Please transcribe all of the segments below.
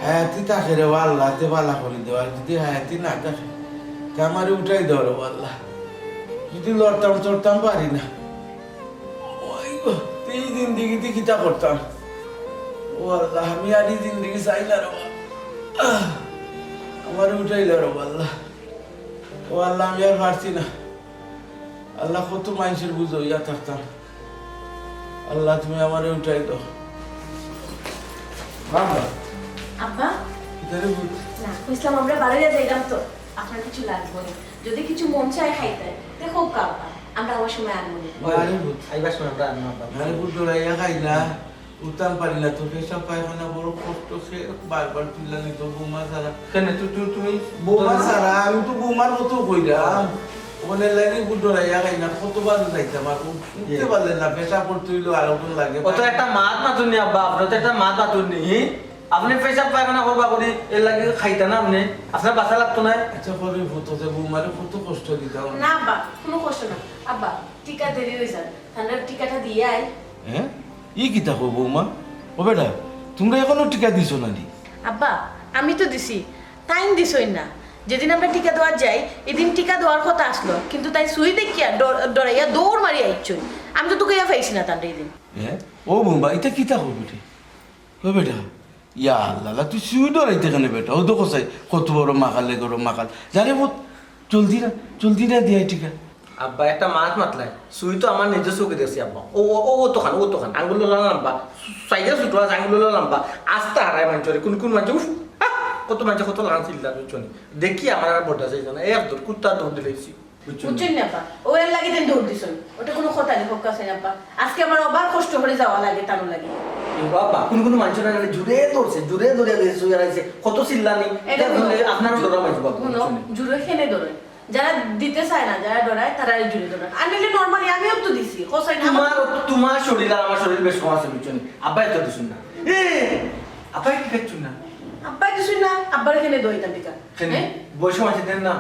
হায়াতি থাকে রে আল্লাহ তে বালা করে দেওয়া যদি হায়াতি না থাকে তা আমারে উঠাই দেওয়ার আল্লাহ যদি লড়তাম চড়তাম পারি না ওই গো এই জিন্দিগিতে কিতা করতাম ও আল্লাহ আমি আর এই জিন্দিগি চাই না রে আমার উঠাইল রে আল্লাহ ও আল্লাহ আমি আর পারছি না আল্লাহ কত মানুষের বুঝো ইয়া থাকতাম আল্লাহ তুমি আমারে উঠাই দাও বাবা আব্বা ইদারে বুঝ না কইছিলাম আমরা বাড়িতে যাইলাম তো আপনার কিছু লাগবে না যদি কিছু মন চায় খাইতে দেখো কাবা আমরা ওই সময় আনবো আরে বুঝ আইবার সময় আমরা আনবো আব্বা। আরে বুঝ দৌড়াইয়া খাই না উতাম পারি না তো পেশাব পায়খানা বড় কষ্ট সে বারবার তুললা নিত বৌমা ছাড়া কেন তুমি বৌমা ছাড়া আমি তো বৌমার মতো কইরাম ওখানে লাগে বুঝ দৌড়াইয়া খাই না কতবার যাইতাম আর উঠতে পারলেন না পেশাব করতে হইলো আরো কোন লাগে ও তো একটা মাত মাতুন নি আব্বা আপনার তো একটা মাত মাতুন নি আপনি পেশাব পায়খানা করবা করি এর লাগে খাইতা না আপনি আপনার বাসা লাগতো না আচ্ছা পরে ফটোতে বৌমারে কত কষ্ট দিতাম না আব্বা কোনো কষ্ট না আব্বা টিকা দেরি হয়ে যান তাহলে টিকাটা দিয়ে আই হ্যাঁ ই কি থাকো বৌমা ও বেটা তোমরা এখনো টিকা দিছো না নি আব্বা আমি তো দিছি টাইম দিছই না যেদিন আমরা টিকা দেওয়ার যাই এদিন টিকা দেওয়ার কথা আসলো কিন্তু তাই সুই দেখিয়া ডরাইয়া দৌড় মারি আইছই আমি তো তোকে পাইছি না তান্ডে এদিন হ্যাঁ ও বৌমা এটা কি থাকো বেটে ও বেটা ইয়া আল্লাহ তুই শুই ডরাইতে কেন বেটা ও তো কোসাই কত বড় মাকালে করো মাকাল জানে বোধ চলতি না দিয়াই টিকা আব্বা একটা মাত মাতলাই সুই তো আমার নিজের চোখে দেখছি আব্বা ও ও ও তোখান আঙ্গুল লাম্বা সাইকেল ছুটো আছে আঙ্গুল লাম্বা আস্তে হারায় মানুষের কোন মানুষ উফ কত মানুষ কত লাগান চিল্লা বুঝছনি দেখি আমার আর বড় আছে জানা এক দূর কুত্তার দৌড় দিলেছি বুঝছেন না আব্বা ও এর লাগে দেন দৌড় দিছই ওটা কোনো কথা নেই ফোকাস আছে আব্বা আজকে আমার আবার কষ্ট করে যাওয়া লাগে তানো লাগে বাবা কোন মানুষের জুড়ে ধরছে জুড়ে ধরে শুয়ে আছে কত চিল্লানি এটা আপনার ডরা মাইছে বাবা কোনো জুড়ে খেলে ধরে যারা দিতে চায় না যারা ডরায় তারা জুড়ে ধরে আর নিলে নরমালি আমিও তো দিছি কোসাই না তোমার শরীর আর আমার শরীর বেশ কম আছে বুঝছনি আব্বাই তো দিছুন না আব্বাই কি খাচ্ছুন না আব্বা কিছুই না আব্বার এখানে দইতাম টিকা হ্যাঁ বয়স আছে দেন না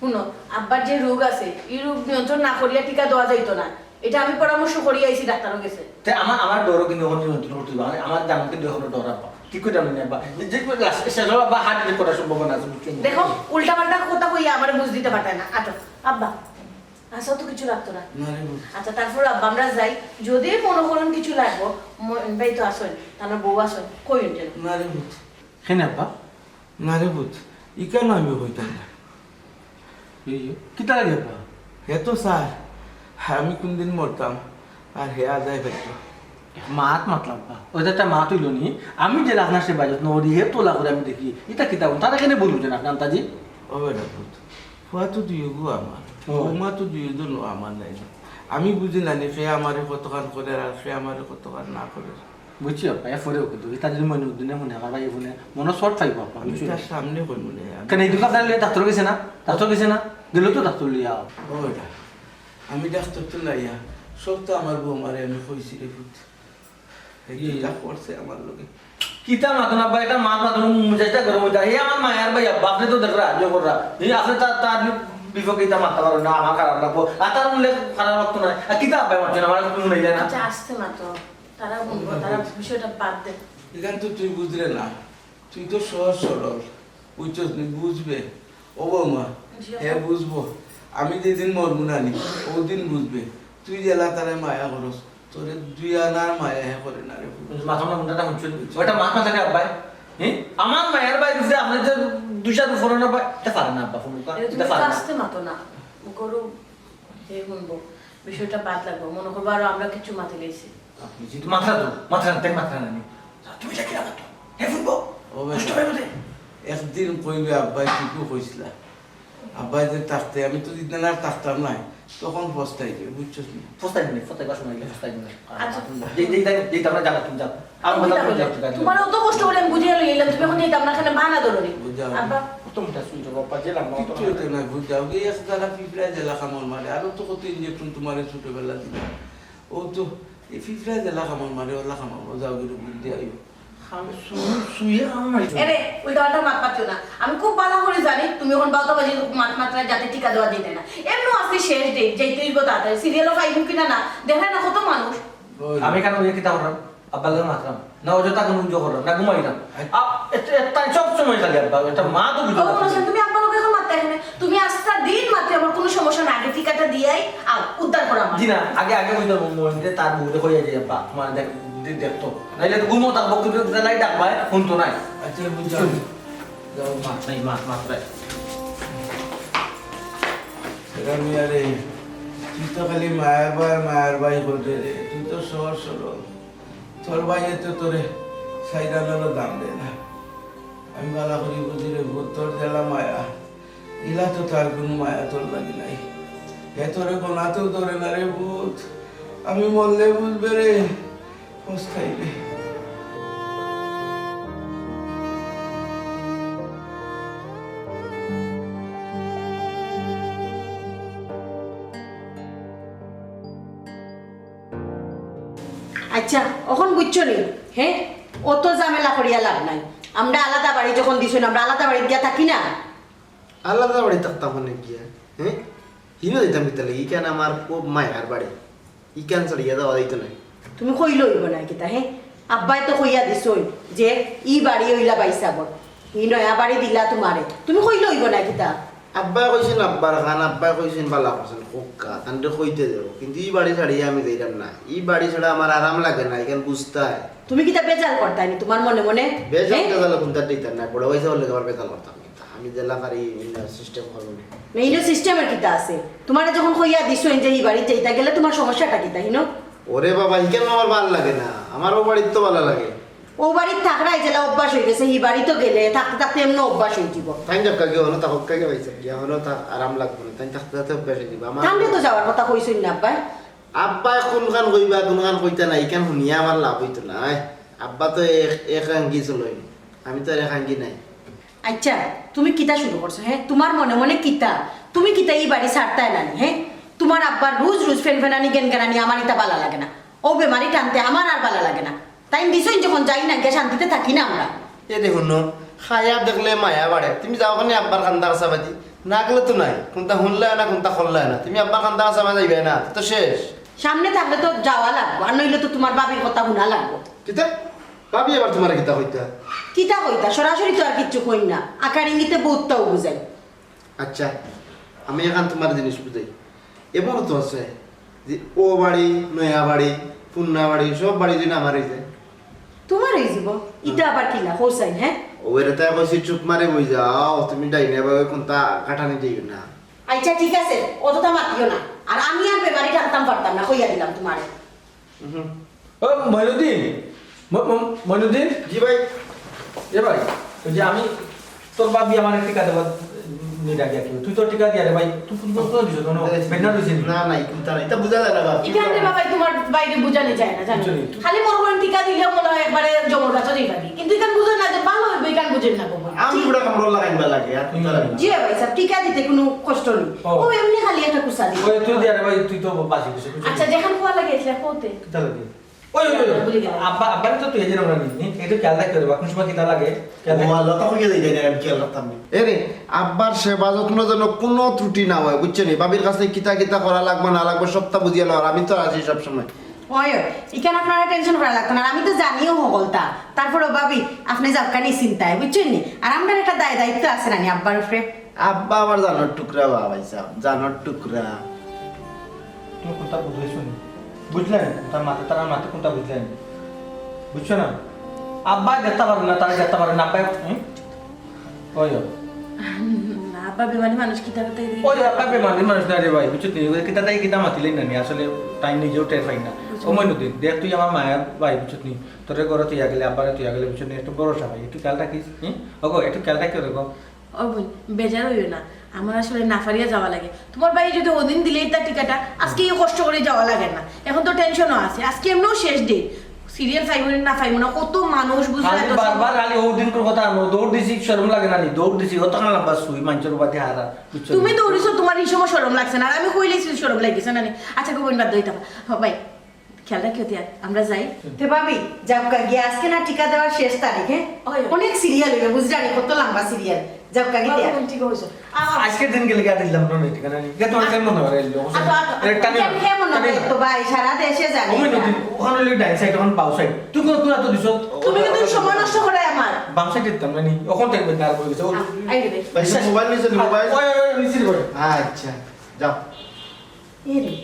শুনো আব্বার যে রোগ আছে এই রোগ নিয়ন্ত্রণ না করিয়া টিকা দেওয়া যাইতো না এটা আমি পরামর্শ করি আইছি ডাক্তারও গেছে তাই আমার ডরও কিন্তু এখন নিয়ন্ত্রণ করতে হবে আমার জানো কিন্তু এখন ডর আব্বা কি করে জানি না আব্বা যে শেষ বা হার্ট অ্যাটাক করার সম্ভাবনা আছে বুঝছেন দেখো উল্টা পাল্টা কথা কইয়া আমার বুঝ দিতে পারতায় না আটো আব্বা আচ্ছা তো কিছু লাগতো না না রে বুঝ আচ্ছা তারপর আব্বা আমরা যাই যদি মনে করেন কিছু লাগবো ভাই তো আসেন তার বউ আসেন কই উঠেন না রে বুঝ কেন আব্বা না রে বুঝ ই কেন আমি হইতাম না কি তারা আব্বা হে তো স্যার আমি কোনদিন মরতাম আর হে আদায় ফেলতো মাত মাতলাম আব্বা ওইটা একটা মাত হইল নি আমি যে আপনার সে বাজত নড়ি হে তোলা করে আমি দেখি এটা কিতাব তারা কেন বলুছেন আপনার তাজি ও বেটা বুঝ ফুয়া তো দুই গো আমার ও। বৌমা তো দুইজন আমার নাই না আমি বুঝি না নি সে আমারে কতখান করে আর সে আমারে কতখান না করে বুঝছি আব্বা এ ফরে ওকে দুই তাদের মনে উদ্দিনে মনে আমার ভাই মনে মনে শর্ট পাইব আব্বা আমি তার সামনে কই মনে কেন এই দোকান ডাক্তার গেছে না ডাক্তার গেছে না দিল তো ডাক্তার লিয়া ও বেটা আমি ডাক্তার তো লাইয়া সব তো আমার বৌমারে আমি কইছি রে বুঝ এইটা করছে আমার লোকে কিতা মাতন আব্বা এটা মাত মাতন মুজাইটা গরম হয়ে যায় আমার মায়ার ভাই আব্বা আপনি তো দেখরা আজ কররা এই আপনি তার বিপক্ষে কিতা মাথা পারো না আমার খারাপ লাগবো আর তার মূল্যে খারাপ লাগতো না আর কিতা আব্বা মারছেন আমার কোনো নেই যায় না আচ্ছা আসতে না তো তারা বলবো তারা বিষয়টা বাদ দে এখান তো তুই বুঝলে না তুই তো সহজ সরল বুঝছস নি বুঝবে ও বৌমা হ্যাঁ বুঝবো আমি যেদিন মরবো না নি ওদিন বুঝবে তুই জেলা তারে মায়া করস তোরে দুই আনার মায়া হ্যাঁ করে না রে মাথা মুন্ডাটা হচ্ছে ওটা মাথা থাকে আব্বাই হ্যাঁ আমার মায়ের ভাই দিছে আপনি যে দুইটা ফোন না ভাই এটা পারে না আব্বা ফোন এটা পারে না আসতে মাতো না গরু হে শুনবো বিষয়টা বাদ লাগবো মনে করবো আরো আমরা কিছু মাথা গেছি আপনি যেহেতু মাথা তো মাথা না মাথা না তুমি যাকে রাখতো হে ফুটবো ও ভাই একদিন কইবে আব্বাই ঠিকও কইছিলা আব্বাই যে থাকতে আমি তো দিন আর থাকতাম নাই তখন পস্তাইবে বুঝছস নি ফস্তাই দিনে ফস্তাই বাসন আইলে ফস্তাই দিনে আচ্ছা। যেই তোমরা যাবা তুমি যাও আমার কথা তুমি যাও তোমার অত কষ্ট করে আমি বুঝিয়ে লইলাম তুমি এখন যেতাম না খানে বানা ধরনি বুঝাও। আব্বা তোমটা শুনছো বাবা জেলা মত কিচ্ছু হইতে নাই বুঝাও গিয়ে এক তারা পিঁপড়া জেলা কামড় মারে আরো তো কত ইঞ্জেকশন তোমার ছোটবেলা দিবে ও তো এই পিঁপড়া জেলা কামড় মারে ওলা কামড় যাও গিয়ে বুদ্ধি আইব শুয়ে আমার মাইছো এরে উল্টা পাল্টা মাত পাচ্ছ না আমি খুব ভালো করে জানি তুমি এখন বাউতা বাজি মাত মাত্রায় যাতে টিকা দেওয়া দিতে না এমনি আজকে শেষ ডেট যাইতে হইব তাড়াতাড়ি সিরিয়ালও পাইব কিনা না দেখে না কত মানুষ আমি কেন ওই কিতা করলাম আব্বা লাগে মাত্রাম না অযথা কোনো উদ্যোগ করো না ঘুমাই না তাই সব সময় খালি আব্বা এটা মা তো বুঝো ও বলছেন তুমি আব্বা লোক এখন মারতে এখানে তুমি আস্তা দিন মারতে আমার কোনো সমস্যা না আগে টিকাটা দিয়াই উদ্ধার করা আমার জি না আগে আগে কইতো মন্দিরে তার বউতে কইয়া যায় আব্বা তোমার দেখতো নাইলে তো ঘুমো থাকবো কিন্তু লাই ডাকবা শুনতো নাই আচ্ছা বুঝলাম যাও মা নাই মাত্রায় আমি আরে তুই তো খালি মায়ের ভাই বলতে রে তুই তো সহজ সরল তোর ভাইয়ে তো তোরে সাইডানোরও দাম দে না আমি বালা করি বুঝি রে ভূত তোর দেলা মায়া ইলা তো তার কোনো মায়া তোর লাগি নাই এ তোরে গোনাতেও ধরে না রে ভূত আমি মরলে বুঝবে রে পস্তাইবে আচ্ছা এখন বুঝছো নি হ্যাঁ অত ঝামেলা করিয়া লাভ নাই আমরা আলাদা বাড়ি যখন দিছো আমরা আলাদা বাড়ি গিয়া থাকি না আলাদা বাড়ি থাকতাম মানে গিয়া হ্যাঁ হিনো দিতাম কিতালে ইকান আমার খুব মায়ার বাড়ি ইকান ছাড়িয়া দেওয়া দিত নাই তুমি কইল হইব না কিতা হ্যাঁ আব্বাই তো কইয়া দিছই যে ই বাড়ি হইলা বাইসাবর ই নয়া বাড়ি দিলা তোমারে তুমি কইল হইব না কিতা আব্বাই কইছেন আব্বার খান আব্বাই কইছেন বালা করছেন কোকা তান্ডে কইতে দেব কিন্তু ই বাড়ি ছাড়িয়া আমি যাইতাম না ই বাড়ি ছাড়া আমার আরাম লাগে না ইকান বুঝতে হয় তুমি কিতা বেজাল করতাই নি তোমার মনে মনে বেজাল হ্যাঁ? বেজাল কোনটা দিতাম না বড় হইছে বলে আবার বেজাল করতাম কিন্তু আমি জেলা পারি সিস্টেম করব না মেইনো সিস্টেমের কিতা আছে তোমারে যখন কইয়া দিছো যে এই বাড়ি যাইতা গেলে তোমার সমস্যাটা কিতা হিনো ওরে বাবা ইকান আমার ভালো লাগে না আমারও বাড়ির তো ভালো লাগে ও বাড়ির থাকরাই জেলা অভ্যাস হয়ে গেছে এই বাড়ি তো গেলে থাকতে থাকতে এমন অভ্যাস হয়ে যাব তাই যাক কাকে হনো তা হক্কাকে পাইছে গিয়া হনো তা আরাম লাগবে না তাই থাকতে থাকতে বেশি দিব আমার ঠান্ডে তো যাওয়ার কথা কইছই না আব্বা আব্বা কোনখান কইবা কোনখান কইতা না ইকান শুনিয়া আমার লাভ হইতো না আব্বা তো এক আঙ্গি চলই আমি তো এক আঙ্গি নাই আচ্ছা তুমি কিতা শুরু করছো হ্যাঁ তোমার মনে মনে কিতা তুমি কিতা এই বাড়ি ছাড়তাই না হ্যাঁ তোমার আব্বার রোজ রোজ ফেনফেনানি গেনগেনানি আমার এটা ভালো লাগে না ও বেমারি টানতে আমার আর ভালো লাগে না তাই দিছই যখন যাই না গিয়ে শান্তিতে থাকি না আমরা এ দেখুন খায়া দেখলে মায়া বাড়ে তুমি যাও কানে আব্বার কান্দা কাছা বাজি না গেলে তো নাই কোনটা শুনলে না কোনটা খললে না তুমি আব্বার কান্দা কাছা বাজাইবে না তো শেষ সামনে থাকলে তো যাওয়া লাগবো আর নইলে তো তোমার বাবির কথা শোনা লাগবো কিতা ভাবি এবার তোমার কিতা হইতা কিতা কইতা সরাসরি তো আর কিচ্ছু কই না আকার ইঙ্গিতে বহুতটাও বুঝাই আচ্ছা আমি এখন তোমার জিনিস বুঝাই এবারও তো আছে যে ও বাড়ি নয়া বাড়ি পুন্না বাড়ি সব বাড়ি যদি আমার হয়েছে তোমার এই জীব ইটা আবার কিলা হোসাইন হ্যাঁ ওরে তাই কইছি চুপ মারে বই যাও তুমি ডাইনে ভাবে কোনটা কাটানি যাইও না আচ্ছা ঠিক আছে অতটা মাতিও না আর আমি আর বেমারি টানতাম পারতাম না কইয়া দিলাম তোমারে ও মইনুদ্দিন মইনুদ্দিন জি ভাই এ ভাই ওই যে আমি তোর বাপ দিয়ে আমার টিকা দেবো নিয়ে ডাকিয়া তুই তো টিকা দিয়া রে ভাই তুই তো দিছ তো বেনা দিছিস না নাই কোনটা নাই তা বুঝা যায় না বাবা এখানে বাবা তোমার বাইরে বুঝানো যায় না জানো বুঝানি। খালি মরবন টিকা দিলে মনে হয় একবারে জমর গাছ হয়ে যাবে কিন্তু এখান বুঝে না যে ভালো হবে এখান বুঝেন না বাবা আমি পুরা কামড় লাগাইবা লাগে আর কোনটা লাগে জি ভাই স্যার টিকা দিতে কোনো কষ্ট নেই ও। ও এমনি খালি একটা কুসা দিই ওই তুই দিয়া রে ভাই তুই তো বাসি কিছু আচ্ছা যেখান কোয়া লাগিয়েছিল কোতে কিতা লাগে ওই ভুলে গেলাম। আব্বা আব্বা তো তুই এজের আমরা নি একটু খেয়াল রাখতে হবে কোন সময় কিতা লাগে খেয়াল রাখ। ও আল্লাহ তো কইয়া দেই না আমি কি আল্লাহ তামি এরে আব্বার সেবা যত্ন যেন কোনো ত্রুটি না হয় বুঝছেন বাবির কাছে কিতা কিতা করা লাগবে না লাগবে সবটা বুঝিয়ে লওয়ার আমি তো আছি সব সময় ওই এখানে আপনারা টেনশন করা লাগতো না আর আমি তো জানিও হগলতা তারপরে ভাবি আপনি যাবকানি চিন্তায় বুঝছেন নি আর আমরা একটা দায়িত্ব আছে না নি আব্বার উপরে আব্বা আমার জানোর টুকরা বাবা ভাই সাহেব জানোর টুকরা তুমি কোনটা বুঝলে শুনি বুঝলেন তার মাথা কোনটা বুঝলেন বুঝছো না আব্বা দেখতে পারে না তারা দেখতে পারে না আব্বা ওই না আব্বা বেমানি মানুষ কি তার তাই ওই আব্বা বেমানি মানুষ না রে ভাই বুঝছো তুই কিতা তাই কিতা মাতিলেন না নি আসলে টাইম নিজেও টের পাই না ও মইনুদ্দিন দেখ তুই আমার মায়া ভাই বুঝছো নি তোরে ঘরে তুই গেলে আব্বারে তুই গেলে বুঝছো নি একটু ভরসা ভাই একটু খেয়াল রাখিস ওগো একটু খেয়াল রাখি ওরকম ও বল বেজার হইও না আমার আসলে নাফারিয়া যাওয়া লাগে তোমার ভাই যদি ওদিন দিলেই তার টিকাটা আজকে কষ্ট করে যাওয়া লাগে না এখন তো টেনশনও আছে আজকে এমনিও শেষ ডে সিরিয়াল ফাইভ না ফাইভ না কত মানুষ বুঝলে খালি বারবার খালি ও দিন কথা আনো দৌড় দিছি শরম লাগে না নি দৌড় দিছি অত কানা লম্বা সুই মাঞ্চর বাদে হারা বুঝছো তুমি দৌড়িছো তোমার এই সময় শরম লাগছে না আর আমি কইলেছি শরম লাগিছে না নি আচ্ছা কই বাদ দইতা ভাই খেয়াল রাখিও দিয়া আমরা যাই তে ভাবি যাও গিয়ে আজকে না টিকা দেওয়ার শেষ তারিখ হ্যাঁ অনেক সিরিয়াল হইবে বুঝজানি কত লম্বা সিরিয়াল যাও গিয়ে দিয়া ঠিক হইছে আজকের দিন গেলে গিয়ে দিলাম না ঠিক না কে তোমার কেন মনে হয় এলো কেমন হবে তো ভাই সারা দেশে জানি ওই নদী ওখানে লই ডাইন সাইড ওখানে বাউ সাইড তুই কোন তুই তো দিছ তুমি কিন্তু সময় নষ্ট করে আমার বাম সাইড দিতাম না নি ওখান থেকে তার বলে গেছে আই রে ভাই মোবাইল নিছে মোবাইল ওই নিচে করে আচ্ছা যাও এ রে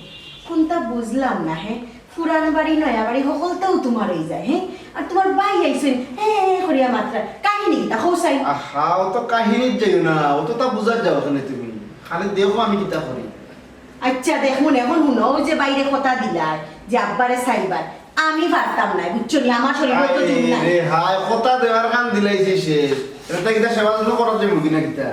কোনটা বুঝলাম না হ্যাঁ পুরান বাড়ি নয়া বাড়ি সকলতেও তোমার হয়ে যায় হ্যাঁ আর তোমার ভাই আইছেন হ্যাঁ করিয়া মাত্রা কাহিনী তা হোসাই আহা ও তো কাহিনীর যাইও না ও তো তা বুঝার যাও ওখানে তুমি খালি দেখো আমি কিতা করি আচ্ছা দেখুন এখন শুনো ওই যে বাইরে কথা দিলাই যে আব্বারে সাইবার আমি পারতাম না বুঝছো নি আমার শরীরে তো জুম নাই রে হাই কথা দেওয়ার কাম দিলাইছি সে এটা কিতা সেবা যত্ন করার জন্য কিনা কিতা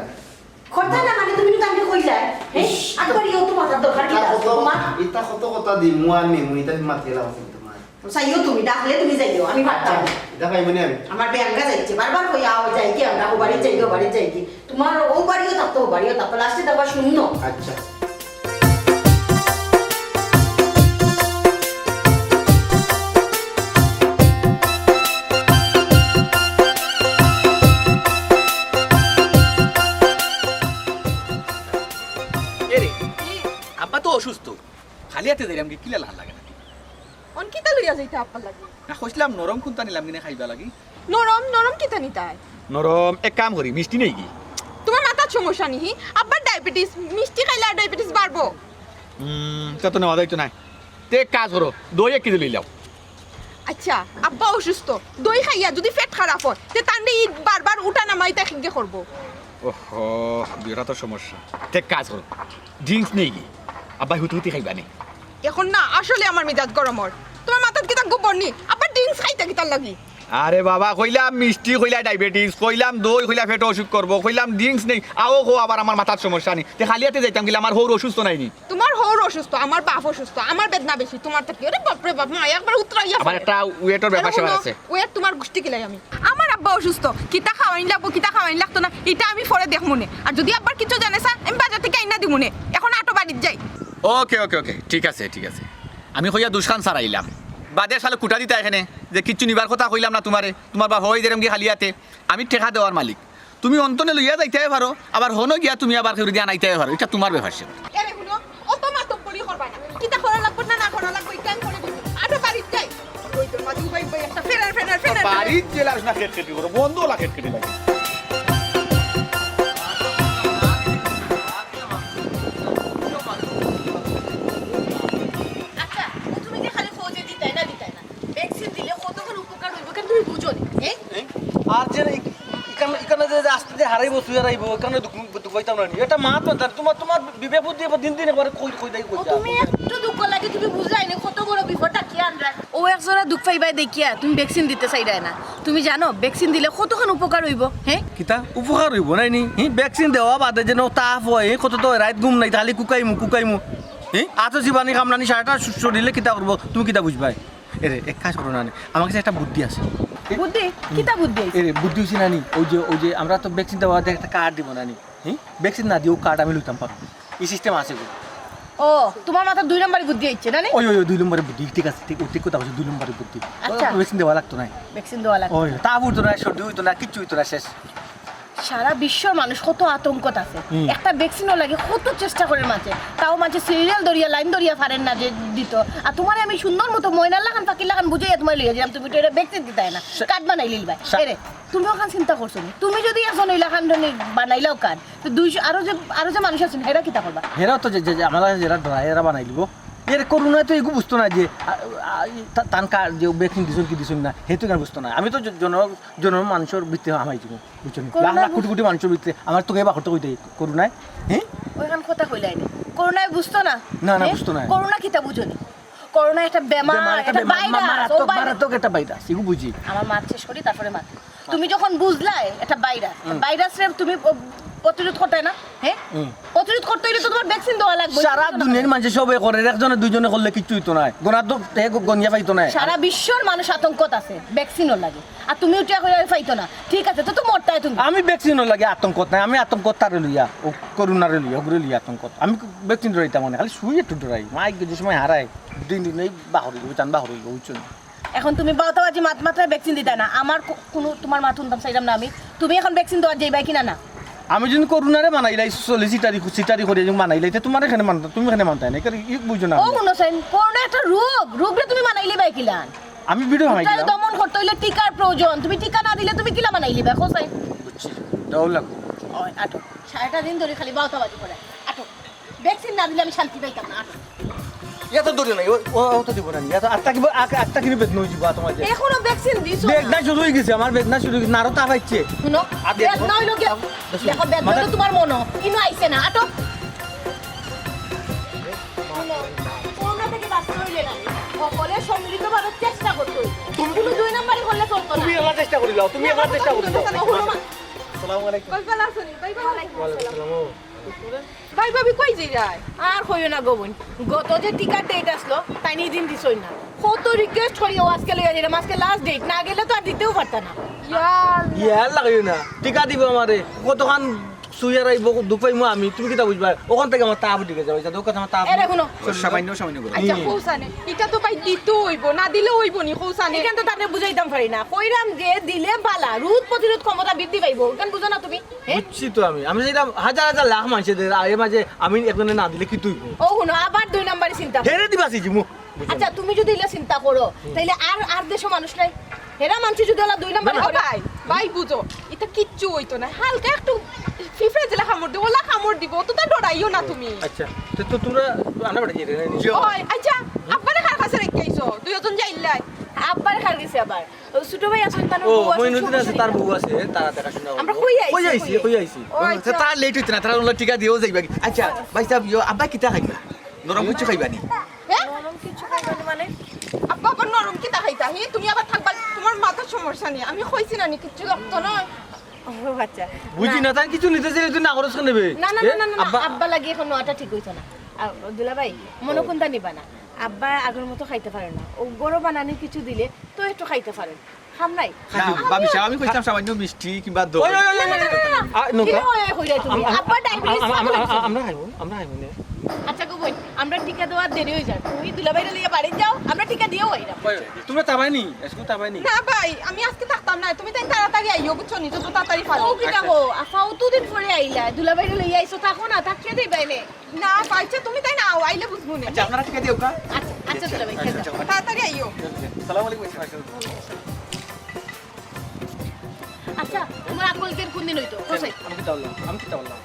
কথা না মানে তুমি তো আমাকে কইলা হ্যাঁ আবার ইও তো মাথার দরকার কি আছে তোমার ইতা কত কথা দি মুয়া নি মুই ইতা মাথিয়ে লাগছে তোমার সাইও তুমি ডাকলে তুমি যাইও আমি পারতাম না ইতা খাইবনি আমি আমার ব্যাংকা যাইছে বারবার কই আও যাই কি আমরা ও বাড়ি যাই ও বাড়ি যাই কি তোমার ও বাড়িও থাকতো ও বাড়িও থাকতো লাস্টে দাবা শূন্য আচ্ছা এরে আব্বা তো অসুস্থ খালি হাতে যাইলাম কি কিলা লাল লাগে নাকি অন কিতা লইয়া যাইতে আপ্পার লাগি না কইছিলাম নরম কোনটা নিলাম কিনা খাইবা লাগি নরম নরম কিতা নিতাই নরম এক কাম করি মিষ্টি নেই কি তোমার মাথার সমস্যা নিহি আব্বার ডায়াবেটিস মিষ্টি খাইলে আর ডায়াবেটিস বাড়বো তা তো নেওয়া যাইতো নাই তে এক কাজ করো দই এক কেজি লই যাও আচ্ছা আব্বা অসুস্থ দই খাইয়া যদি পেট খারাপ হয় তে তান্ডে ই বারবার উঠা নামাইতে খিগে করব ওহো বিরাট তো সমস্যা তে এক কাজ করো ড্রিঙ্কস নেই কি আব্বা হুতি হুতি খাইবা নি এখন না আসলে আমার মিজাজ গরমর তোমার মাথার কিতা গোবর নি আব্বার ড্রিঙ্কস খাইতে কিতার লাগি আরে বাবা কইলাম মিষ্টি কইলা ডায়াবেটিস কইলাম দই কইলা পেট অসুখ করবো কইলাম ড্রিঙ্কস নেই আও কো আবার আমার মাথার সমস্যা নেই তে খালি হাতে যাইতাম কিলা আমার হৌর অসুস্থ নাই নি তোমার হৌর অসুস্থ আমার বাপ অসুস্থ আমার বেদনা বেশি তোমার থেকে আরে বাপ রে বাপ মা একবার উতরাইয়া আবার একটা ওয়েটের ব্যাপার সেবার আছে ওয়েট তোমার গুষ্টি কিলাই আমি আমার আব্বা অসুস্থ কিতা খাওয়াইন লাগবো কিতা খাওয়াইন লাগতো না এটা আমি পরে দেখমুনে আর যদি আব্বার কিছু জানে স্যার আমি বাজার থেকে আইনা দিমুনে এখন আটো বাড়ির যাই ওকে ওকে ওকে ঠিক আছে ঠিক আছে আমি কইয়া দুষ্কান সারাইলাম বাদে সালে কুটা দিতা এখানে যে কিচ্ছু নিবার কথা কইলাম না তোমারে তোমার বা হই যেরম কি খালিয়াতে আমি টেকা দেওয়ার মালিক তুমি অন্তনে লইয়া যাইতে পারো আবার হনো গিয়া তুমি আবার কেউ দিয়া নাইতে পারো এটা তোমার ব্যাপার সে এরে শুনো অত মাতব করি করবা না কিতা করা লাগবে না না করা লাগবে কেন করে দিবি আটো বাড়ির যাই ওই তোর মাঝে উবাই উবাই একটা ফেরার বাড়ির জেলাস না খেট খেটি করো বন্ধ লা খেট খেটি লাগে আচ্ছা তুমি যে খালি খোঁজে দিতাই না ভ্যাকসিন দিলে কতক্ষণ উপকার হইব কেন তুমি বুঝো নি হ্যাঁ আর যে এখানে যে আস্তে যে হারাইব তুই হারাইব এখানে দুঃখ পাইতাম না এটা মাত না তোমার তোমার বিবেক বুদ্ধি এবার দিন দিন এবার কই কই দেই কই তুমি একটু দুঃখ লাগে তুমি বুঝলাই না কত বড় বিপদটা কি আনরা ও একজোড়া দুঃখ পাইবাই দেখিয়া তুমি ভ্যাকসিন দিতে চাইরাই না তুমি জানো ভ্যাকসিন দিলে কতক্ষণ উপকার হইব হ্যাঁ কিতা উপকার হইব নাই নি ভ্যাকসিন দেওয়া বাদে যেন তাপ হয় কত তো রাত ঘুম নাই তাহলে কুকাইমু আতো জীবানি কামলানি সারাটা শরীরে কিতা করবো তুমি কিতা বুঝবাই এরে এক কাজ করো না আমার কাছে একটা বুদ্ধি আছে বুদ্ধি কিতা বুদ্ধি এরে বুদ্ধি হচ্ছে নানি ওই যে আমরা তো ভ্যাকসিন দেওয়া একটা কার্ড দিব নানি ভ্যাকসিন না দিও কার্ড আমি লইতাম পারো এই সিস্টেম আছে গো ও তোমার মাথা 2 নম্বর বুদ্ধি আইছে না ওই 2 নম্বরের বুদ্ধি ঠিক আছে ঠিক কথা বলছো 2 নম্বরের বুদ্ধি আচ্ছা। ভ্যাকসিন দেওয়া লাগতো না ভ্যাকসিন দেওয়া লাগে ওই তা উঠতো না সর্দি হইতো না কিচ্ছু হইতো না শেষ সারা বিশ্বের মানুষ কত আতঙ্কত আছে একটা ভ্যাকসিনও লাগে কত চেষ্টা করে মাঝে তাও মাঝে সিরিয়াল দরিয়া লাইন দরিয়া পারেন না যে দিত আর তোমারে আমি সুন্দর মতো ময়নার লাগান পাকির লাগান বুঝাইয়া তোমার লিয়ে দিলাম তুমি তো এটা ভ্যাকসিন দিতাই না কার্ড বানাই লিলবাই এরে তুমি ওখান চিন্তা করছো নি তুমি যদি এখন ওই লাগান বানাইলাও কার্ড তো 200 আরো যে মানুষ আছেন এরা কিতা করবা হেরাও তো যে আমরা যারা ডরাই এরা বানাই দিব এর করোনায় তো এগুলো বুঝতো না যে তান কার যে ভ্যাকসিন দিছুন কি দিছুন না সেইটো কেন বুঝতো না আমি তো জন মানুষের ভিত্তি আমাই দিব বুঝছো লাখ লাখ কোটি কোটি মানুষের ভিত্তি আমার তোকে এবার হতে কইতে করোনায় হ্যাঁ ওইখান কথা কইলাই নি করোনায় বুঝতো না না, বুঝতো না। করোনা কিতা বুঝনি করোনা একটা বেমার একটা ভাইরাস মারাত্মক একটা ভাইরাস এগুলো বুঝি আমার মাছ শেষ করি তারপরে মাছ তুমি যখন বুঝলাই এটা ভাইরাস ভাইরাস রে তুমি প্রতিরোধ করতে না হ্যাঁ প্রতিরোধ করতে হলে তো তোমার ভ্যাকসিন দেওয়া লাগবে সারা দুনিয়ার মানুষ সবে করে একজনে দুইজনে করলে কিচ্ছু হইতো না গোনা তো গনিয়া পাইতো না সারা বিশ্বর মানুষ আতঙ্কত আছে ভ্যাকসিনও লাগে আর তুমি উঠিয়া করে পাইতো না ঠিক আছে তো মরতাই তুমি আমি ভ্যাকসিনও লাগে আতঙ্কত নাই আমি আতঙ্কত তারে লইয়া ও করোনারে লইয়া ওগুলো লইয়া আতঙ্কত আমি ভ্যাকসিন ডরাইতাম মানে খালি শুই একটু ডরাই মাইক যে সময় হারায় দিন এই বাহরি চান বাহরি বুঝছো এখন তুমি বাউতাবাজি মাত্রায় ভ্যাকসিন দিতা না আমার কোনো তোমার মাথা উনতাম চাইলাম না আমি তুমি এখন ভ্যাকসিন দেওয়া যাইবা কিনা না আমি যদি করোনারে মানাইলাই চলে সিটারি করে মানাইলাই তোমার এখানে মানতা তুমি এখানে মানতাই না বুঝছো না ও শুনছেন করোনা একটা রোগরে তুমি মানাইলে বাই কিলান আমি ভিডিও তাহলে বানাইলাম দমন করতে হইলে টিকার প্রয়োজন তুমি টিকা না দিলে তুমি কিলা বানাইলি বা কোসাই বুঝছি দাও লাগো ওই আটো সারাটা দিন ধরে খালি বাউতাবাজি করে আটো ভ্যাকসিন না দিলে আমি শান্তি পাইতাম না আটো ইয়া তো দৌড়ে নাই ও তো দিব না ইয়া তো আটটা কিনে বেদনা হয়ে যাবো তোমার যে এখনো ভ্যাকসিন দিছো বেদনা শুরু হয়ে গেছে আমার বেদনা শুরু হয়ে গেছে আরো তাপ আইছে শুনো আর দেখো। বেদ নইলো কি দেখো বেদ নইলো তোমার মনো ইনো আইছে না আটো করোনা থেকে বাঁচতে হইলে না সকলে সম্মিলিতভাবে চেষ্টা করতে হইবে তুমি কোনো দুই নাম্বারই করলে চলতো না তুমি এবার চেষ্টা করি লাও তুমি এবার চেষ্টা করি লাও আসসালামু আলাইকুম কই ভালো আছেন ভাই ভাই ভাবি কই যাই যায় আর কইও না গোবন গত যে টিকার ডেট আসলো তাই নিয়ে দিন দিছই না কত রিকোয়েস্ট করি ও আজকে লইয়া দিলাম আজকে লাস্ট ডেট না গেলে তো আর দিতেও পারতা না ইয়ার ইয়ার লাগাইও না টিকা দিব আমারে কতখান সুইয়ার আইব দুঃখ পাইমু আমি তুমি কিটা বুঝবা ওখান থেকে আমার তাপ দিকে যাবে যা দোকান আমার তাপ এ দেখুনো সামান্য সামান্য করে আচ্ছা কৌসানে এটা তো ভাই দিতে হইব না দিলে হইব নি কৌসানে এখান তো তাদের বুঝাইতাম পারি না কইরাম যে দিলে বালা রোধ প্রতিরোধ ক্ষমতা বৃদ্ধি পাইবো কেন বুঝো না তুমি বুঝছি তো আমি যেটা হাজার হাজার লাখ মানুষের এর মাঝে আমি একজনে না দিলে কি তুই ও শুনো আবার দুই নাম্বারই চিন্তা হেরে দিবাসি জিমু আচ্ছা তুমি যদি এলা চিন্তা করো তাইলে আর দেশও মানুষ নাই হেরা মানুষ যদি ওলা দুই নাম্বারে ও ভাই ভাই বুঝো এটা কিচ্ছু হইতো না হালকা একটু ফিফরে দিলে খামড় দিব ওলা খামড় দিব তো তা ডরাইও না তুমি আচ্ছা তো তোমরা আমরা বাড়ি যেতে নিজে ওই আচ্ছা আব্বারে খার কাছে রেখে আইছো দুইজন যাইলাই আব্বার খার গেছে আবার ও ছোট ভাই আছেন তার ও বউ আছে, মইনুদ্দিন আছে সমস্যা তার নেই। বউ আছে তারা দেখাশোনা আমরা কই আইছি, কই আইছি ও আচ্ছা তার লেট হইতে না তারা ওলা টিকা দিয়েও যাইবা আচ্ছা ভাই সাহেব আব্বা কিতা খাইবা নরম কিছু খাইবা নি হ্যাঁ নরম কিছু খাইবানি মানে আব্বা আবার নরম কি দেখাইতা হে তুমি আবার থাকবা তোমার মাথার সমস্যা নেই আমি কইছি না নি কিচ্ছু লাগতো না ও আচ্ছা বুঝি না তার কিছু নিতে চাইলে তুই না করছ কেন নেবে না না না না আব্বা লাগি এখন নোয়াটা ঠিক হইতো না দুলা ভাই মনে কোনটা নিবা না আব্বা আগের মতো খাইতে পারে না ও গরো বানানি কিছু দিলে তো একটু খাইতে পারেন খাম নাই ভাবি সাহেব আমি কইতাম সামান্য মিষ্টি কিংবা দই ওই ওই কি হয় কইরা তুমি আব্বা ডায়াবেটিস আমরা খাইবো না আচ্ছা গো বই আমরা টিকা দেওয়ার দেরি হয়ে যায় তুমি দুলা ভাইরে লইয়া বাড়ি যাও আমরা টিকা দিয়েও আইরা তোমরা তাবাইনি এসকু তাবাইনি না ভাই আমি আজকে থাকতাম না তুমি তাই তাড়াতাড়ি আইও বুঝছো নি যত তাড়াতাড়ি ও পারো কি যাবো আফাও তো দিন পরে আইলা দুলা ভাইরে লইয়া আইছো থাকো না থাকিয়ে দেই বাইনে না পাইছে তুমি তাই না আইলে বুঝবো না আচ্ছা আপনারা টিকা দিও কা আচ্ছা আচ্ছা দুলা ভাই খেয়ে যাও। তাড়াতাড়ি আইও আসসালামু আলাইকুম আচ্ছা তোমার আকলকের কোন দিন হইতো কোসাই আমি কি বললাম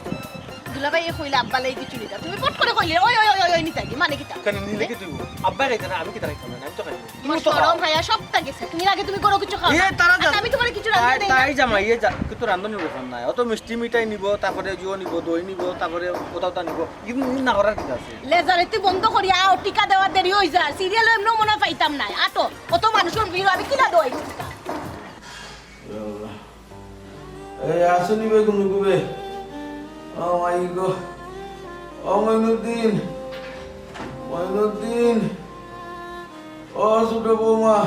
দুলা ভাই কইলা আব্বা লাই কিছু নিতা তুমি পট করে কইলে ওই ওই ওই ওই নিতা কি মানে কিতা কেন নিলে কি তুই আব্বা খাইতে না আমি কি খাইতাম না আমি তো খাইবো তোমার শরম ভাইয়া সবটা গেছে তুমি আগে তুমি করো কিছু খাও এ না। তারা আচ্ছা, আমি তোমার কিছু রান্না দেই না। তাই জামাই এ কিন্তু রান্ধনি ব্যাপার নাই অত মিষ্টি মিঠাই নিব তারপরে জিও নিব দই নিব তারপরে কোথাও নিব কিন্তু না করার কি আছে লেজারেতে বন্ধ করি আও টিকা দেওয়ার দেরি হই যায় সিরিয়াল এমন মনে পাইতাম না আটো কত মানুষের ভিড় আমি কিলা দই এই আসুনি বেগুন গুবে ও মাই গো ও মইনুদ্দিন ও ছোট বৌমা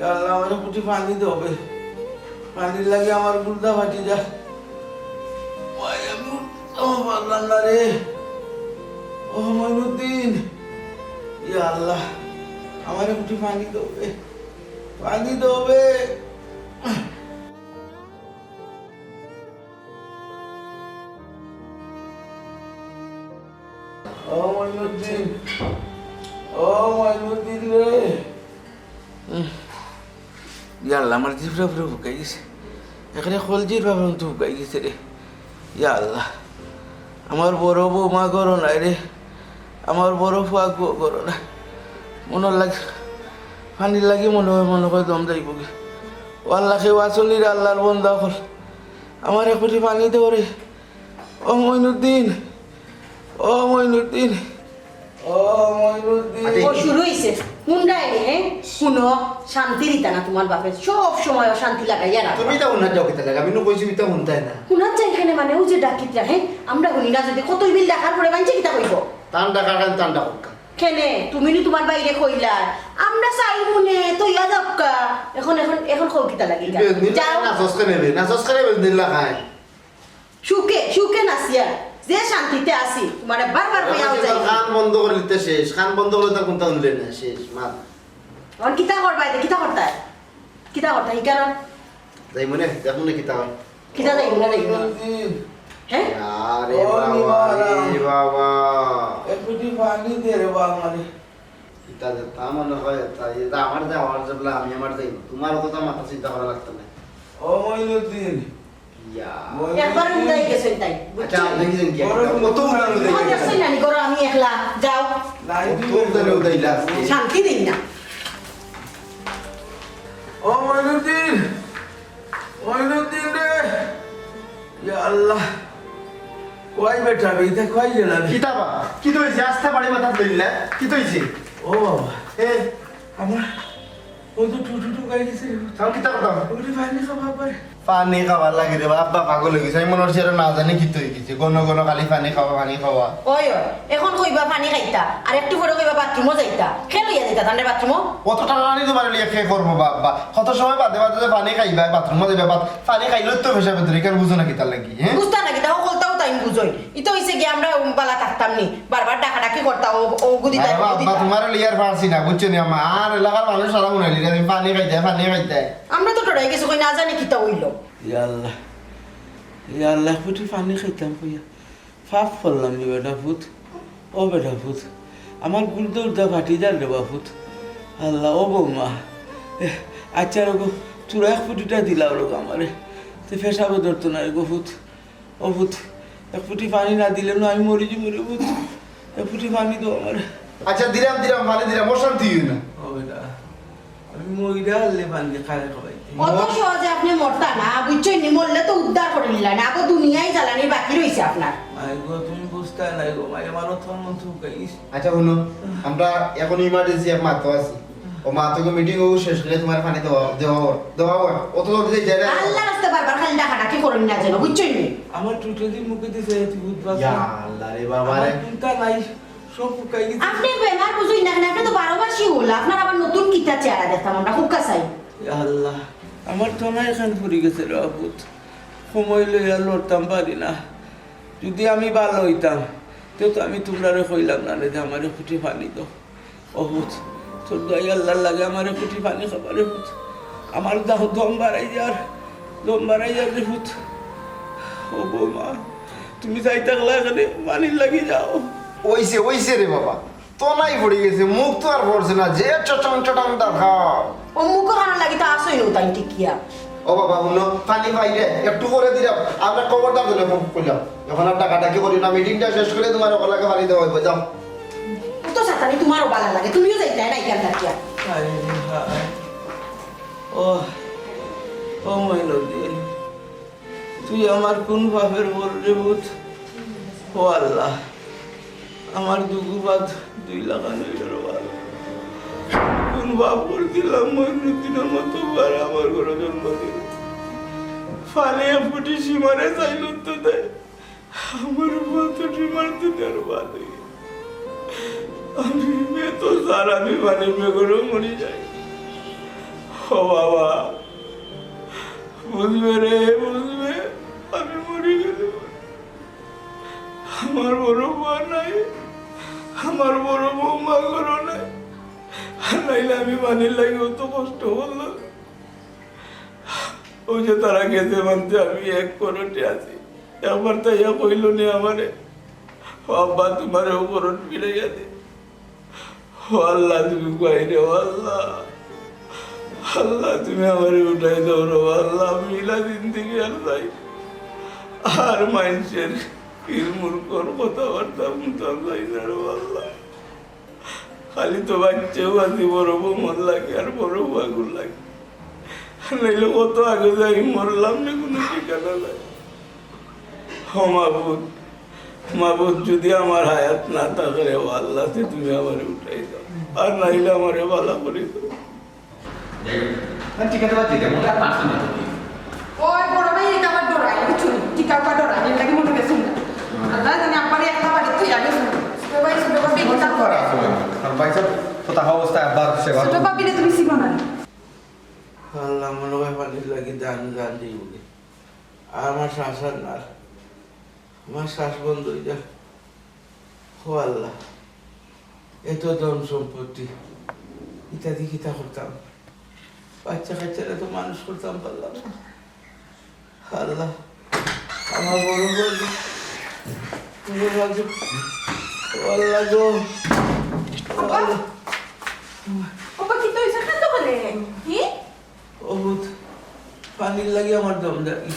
আল্লাহ আমার পুটি পানি দেবে পানির লাগে আমার গুলদা ফাটি যায় ওই আমি পারলাম না রে ও মইনুদ্দিন ইয়া আল্লাহ আমার পুটি পানি দেবে ও মইনুদ্দিন রে ইয়া আল্লাহ আমার জিভটা পুরো ভুকাই গেছে এখানে খলজির ভাবলাম তো ভুকাই গেছে রে ইয়া আল্লাহ আমার বড় বৌমা করো নাই রে আমার বড় ফুয়াক করো না মনে লাগে পানির লাগে মনে হয় দম যাইব কি ও আল্লাহকে ওয়াসলির আল্লাহর বন্ধা কর আমার একটি পানি দেও রে ও মইনুদ্দিন ও মইনুদ্দিন ও শুরু হইছে হুন্ডাই হ্যাঁ শুনো শান্তি দিতা না তোমার বাপের সব সময় অশান্তি লাগাইয়া না তুমি তা উনার যাও কিতা লাগে আমি নো কইছি তা হুনতাই না হুনার চাই এখানে মানে ও যে ডাকিতরা হ্যাঁ আমরা শুনি না যদি কত বিল দেখার পরে বাঞ্চে কিতা কইব টান টাকা খান টান টাকা কেনে তুমি নি তোমার বাইরে কইলা আমরা চাই মনে তো ইয়া দক্কা এখন এখন এখন কও কিতা লাগি যাও না সস্তে নেবে না সস্তে নেবে দিল্লা খায় সুখে সুখে নাসিয়া যে শান্তিতে আসি মানে বারবার হইয়াও যাই খান বন্ধ করে দিতে শেষ খান বন্ধ করে তো কোনটা উনলে না শেষ মাত অন কিতা করবা এটা কিতা করতা এই কারণ যাই মনে দেখুন না কিতা হয় কিতা যাই না যাই হ্যাঁ আরে বাবা রে বাবা একটু পানি দে রে বাবা মানে কিতা যে তা মনে হয় তাই এটা আমার যা আমার যাবলা আমি আমার যাই তোমার কথা মাথা চিন্তা করা লাগতো না ও মইনুদ্দিন ইয়া একবার উঠাই গেছেন তাই আচ্ছা আপনি কি জানেন কি কত উড়ান উড়াই আমার দেখছেন না করো আমি একলা যাও নাই তোর দলে উড়াইলা শান্তি দিন না ও মইনুদ্দিন রে ইয়া আল্লাহ কই বেটা বিতে কই গেলাম কিতা বা কি তো হইছে আস্তে বাড়ি মাথা লইলা কি তো হইছে ও বাবা এ আমার ও তো টুটু গাই গেছে তাও কিতা কথা ওরে পানি খাওয়া পারে পানি খাবার লাগে রে বাবা পাগল হয়ে গেছে আমি মনে হচ্ছে না জানি কি তো হয়ে গেছে কোন কোন খালি পানি খাওয়া ওই এখন কইবা পানি খাইতা আর একটু পরে কইবা বাথরুমও যাইতা খেলিয়া যাইতা তান্ডে বাথরুমও কত টাকা আনি তোমার লিয়ে খেয়ে করবো বাবা কত সময় বাদে বাদে পানি খাইবা বাথরুমে যাবে পানি খাইলে তো ভেসা ভেতরে কেন বুঝো না কি তার লাগি হ্যাঁ বুঝতা নাকি তাও কলতাও টাইম বুঝই ইতো হইছে কি আমরা বালা থাকতাম নি বারবার ডাকাডাকি করতা ও গুদিতা বাবা তোমার লিয়ার ফারছি না বুঝছো নি আমার এলাকার মানুষ সারা মনে হইলি তুমি পানি খাইতে আমরা তো টড়াই গেছে কই না জানি কিতা হইলো ইয়া আল্লাহ ফুটি পানি খাইতাম কইয়া ফাফ করলাম নি বেটা ফুট ও বেটা ফুট আমার গুলতে উল্টা ফাটি যান রে বাফুত আল্লাহ ও বৌমা আচ্ছা রোগো চূড়া এক ফুটিটা দিলাও রোগ আমারে তো ফেসাবে ধরতো না রে গো ফুট ও ফুট এক ফুটি পানি না দিলে না আমি মরি ফুট এক ফুটি পানি দো আমারে আচ্ছা দিলাম পানি দিলাম অশান্তি হই না ও বেটা আমি মইরা আনলে পানি খারে খাবাই অত সহজে আপনি মরতা না বুঝছই নি মরলে তো উদ্ধার করে নিলা না আগো দুনিয়ায় জ্বালানি বাকি রইছে আপনার মাই গো তুমি বুঝতে নাই গো মাই আমার তোর মন থুকাইস আচ্ছা শুনো আমরা এখন ইমার্জেন্সি এক মাত্র আছি ও মাত্রকে মিটিং ও শেষ হলে তোমার পানি দেওয়া অত জলদি যাই না আল্লাহ রাস্তা বারবার খালি ডাকাডাকি করেন না যেন বুঝছই নি আমার টুটে দি মুখে দিছে তুই বুঝবা ইয়া আল্লাহ রে বাবা রে চিন্তা নাই সব ফুকাই গেছে আপনি বেমার বুঝুই না আপনি তো 12 মাসই হলো আপনার আবার নতুন কিতা চেহারা দেখতাম আমরা হুক্কা চাই ইয়া আল্লাহ আমার তো না এখান ফুরি গেছে রে আবুত সময় লইয়া লড়তাম পারি না যদি আমি ভালো হইতাম তো আমি তোমরা কইলাম না রে যে আমারে ফুটি পানি দাও অবুত তোর দই আল্লাহর লাগে আমারে ফুটি পানি খাবারে ফুট আমার দম বাড়াই যার রে ফুট ও বৌমা তুমি যাই থাকলে এখানে পানির লাগি যাও ওইছে রে বাবা তো নাই পড়ে গেছে মুখ তো আর পড়ছে না যে চটং দেখাও ও মুখ হারা লাগি তা আসই নো তাই টিকিয়া ও বাবা শুনো পানি পাইলে একটু করে দিলাম আমরা খবরদার দিলে ফোন করলাম যখন আর টাকাটাকি করি না মিটিংটা শেষ করে তোমার ওগুলাকে পানি দেওয়া হইব যাও তো সাতানি তোমারও ভালো লাগে তুমিও যাইতে না ইকান থাকিয়া ও মইনুদ্দিন তুই আমার কোন ভাবের বল রে ভূত ও আল্লাহ আমার দুগুবাদ 2 লাখ আনইল কোন ভাব করে দিলাম মইনুদ্দিনের মতো বার আমার ঘরে জন্ম দিল ফালিয়া ফুটি সীমারে চাইল তো দেয় আমার মতো সীমার দিনের বাদ আমি তো স্যার আমি মানে বেগরও মরি যাই ও বাবা বুঝবে আমি মরি গেলে আমার বড় মা নাই আমার বড় বৌমা করো নাই নাইলে আমি মানির লাগে অত কষ্ট করলো ওই যে তারা গেছে মানতে আমি এক করোটে আছি একবার তাইয়া কইল নি আমারে আব্বা তোমারও করোট ফিরে গেছে ও আল্লাহ তুমি বাইরে ও আল্লাহ তুমি আমার উঠাই দাও রে আল্লাহ মিলা দিন থেকে আর যাই আর মানুষের মূর্খর কথাবার্তা মুতাম যাই না রে আল্লাহ খালি তো বাচ্চাও আছি বড় বউ মন লাগে আর বড় বউ আগুন লাগে নাইলে কত আগে যাই মরলাম না কোনো ঠিকানা নাই ও মাহবুদ যদি আমার হায়াত না থাকে ও আল্লাহ তুমি আমার উঠাই দাও আর নাইলে আমারে ভালো করি ঠিক আছে বাদ দিয়ে মোটা পাঁচ না ওই বড় ভাই এটা আবার ডরাই কিছু টিকা পা ডরাই এর লাগি মনে গেছে না আল্লাহ জানে আমার একটা বাড়ি তুই আগে ছোট ভাই কিতা করে আর বাইসা কথা অবস্থায় আবার সেবা ছোট ভাবি রে তুমি শিখো না আল্লাহ মনে হয় পানির লাগে জান দিই বলে আর আমার শ্বাস আর না আমার শ্বাস বন্ধ হয়ে যা ও আল্লাহ এত ধন সম্পত্তি ইত্যাদি কিতা করতাম বাচ্চা কাচ্চারা তো মানুষ করতাম পারলাম না আল্লাহ আমার বড় বলছি আল্লাহ গো আল্লাহ ওপা কি তো ইসা খাতো বলে কি বহুত পানির লাগে আমার দম দাঁড়ি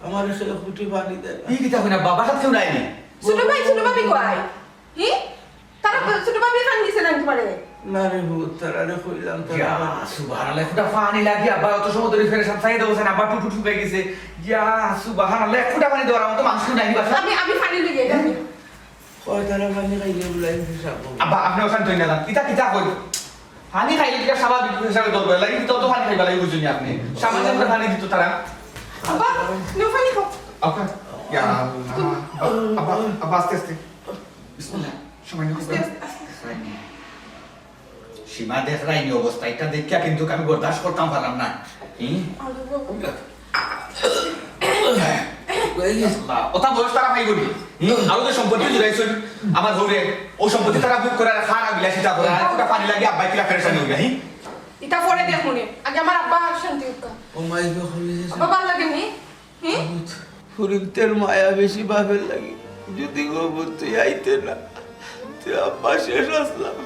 আমার সে ফুটি পানি দেয় না। কি কিতা কইনা বাবা সাথে কেউ নাইনি ছোট ভাবি কই কি তারা ছোট ভাবি খান দিছে না তোমারে না রে ভূত তারা কইলাম ইয়া সুবহানাল্লাহ ফুটা পানি লাগি আবার অত সময় ধরে ফেরে সাথে দেওছেন আবার টুটু টুকে গেছে ইয়া সুবহানাল্লাহ ফুটা পানি দেওয়ার মতো মানুষ নাইনি বাসা আমি পানি লিয়ে যাবি কয় তারা পানি খাইলে বলাই হিসাব আব্বা আপনি ওখান তুই না কিতা কিতা কই পানি খাইলে কিটা স্বাভাবিক হিসাবে দরকার লাগে তো পানি খাইবা লাগে বুঝুনি আপনি সামান্য করে পানি দিত তারা আব্বা নো পানি খাও ওকে ইয়া আব্বা আব্বা আস্তে আস্তে বিসমিল্লাহ সামান্য করে সীমা দেখ রাইনি অবস্থা এটা দেখিয়া কিন্তু আমি বরদাস্ত করতাম পারলাম না ওটা বয়স তারা ভাই করি আরো যে সম্পত্তি জুড়াইছ আমার ঘরে ও সম্পত্তি তারা বুক করে খানা বিলাসিতা করে আর একটা পানি লাগে আব্বাই কিলা ফেরেশানি হইয়া এটা পরে দেখ মনে আগে আমার আব্বা শান্তি হোক ও মাই গো হলি আব্বা ভালো লাগে নি হ্যাঁ ফুরিতের মায়া বেশি ভাবের লাগে যদি গো ভূত তুই আইতে না তুই আব্বা শেষ আসলাম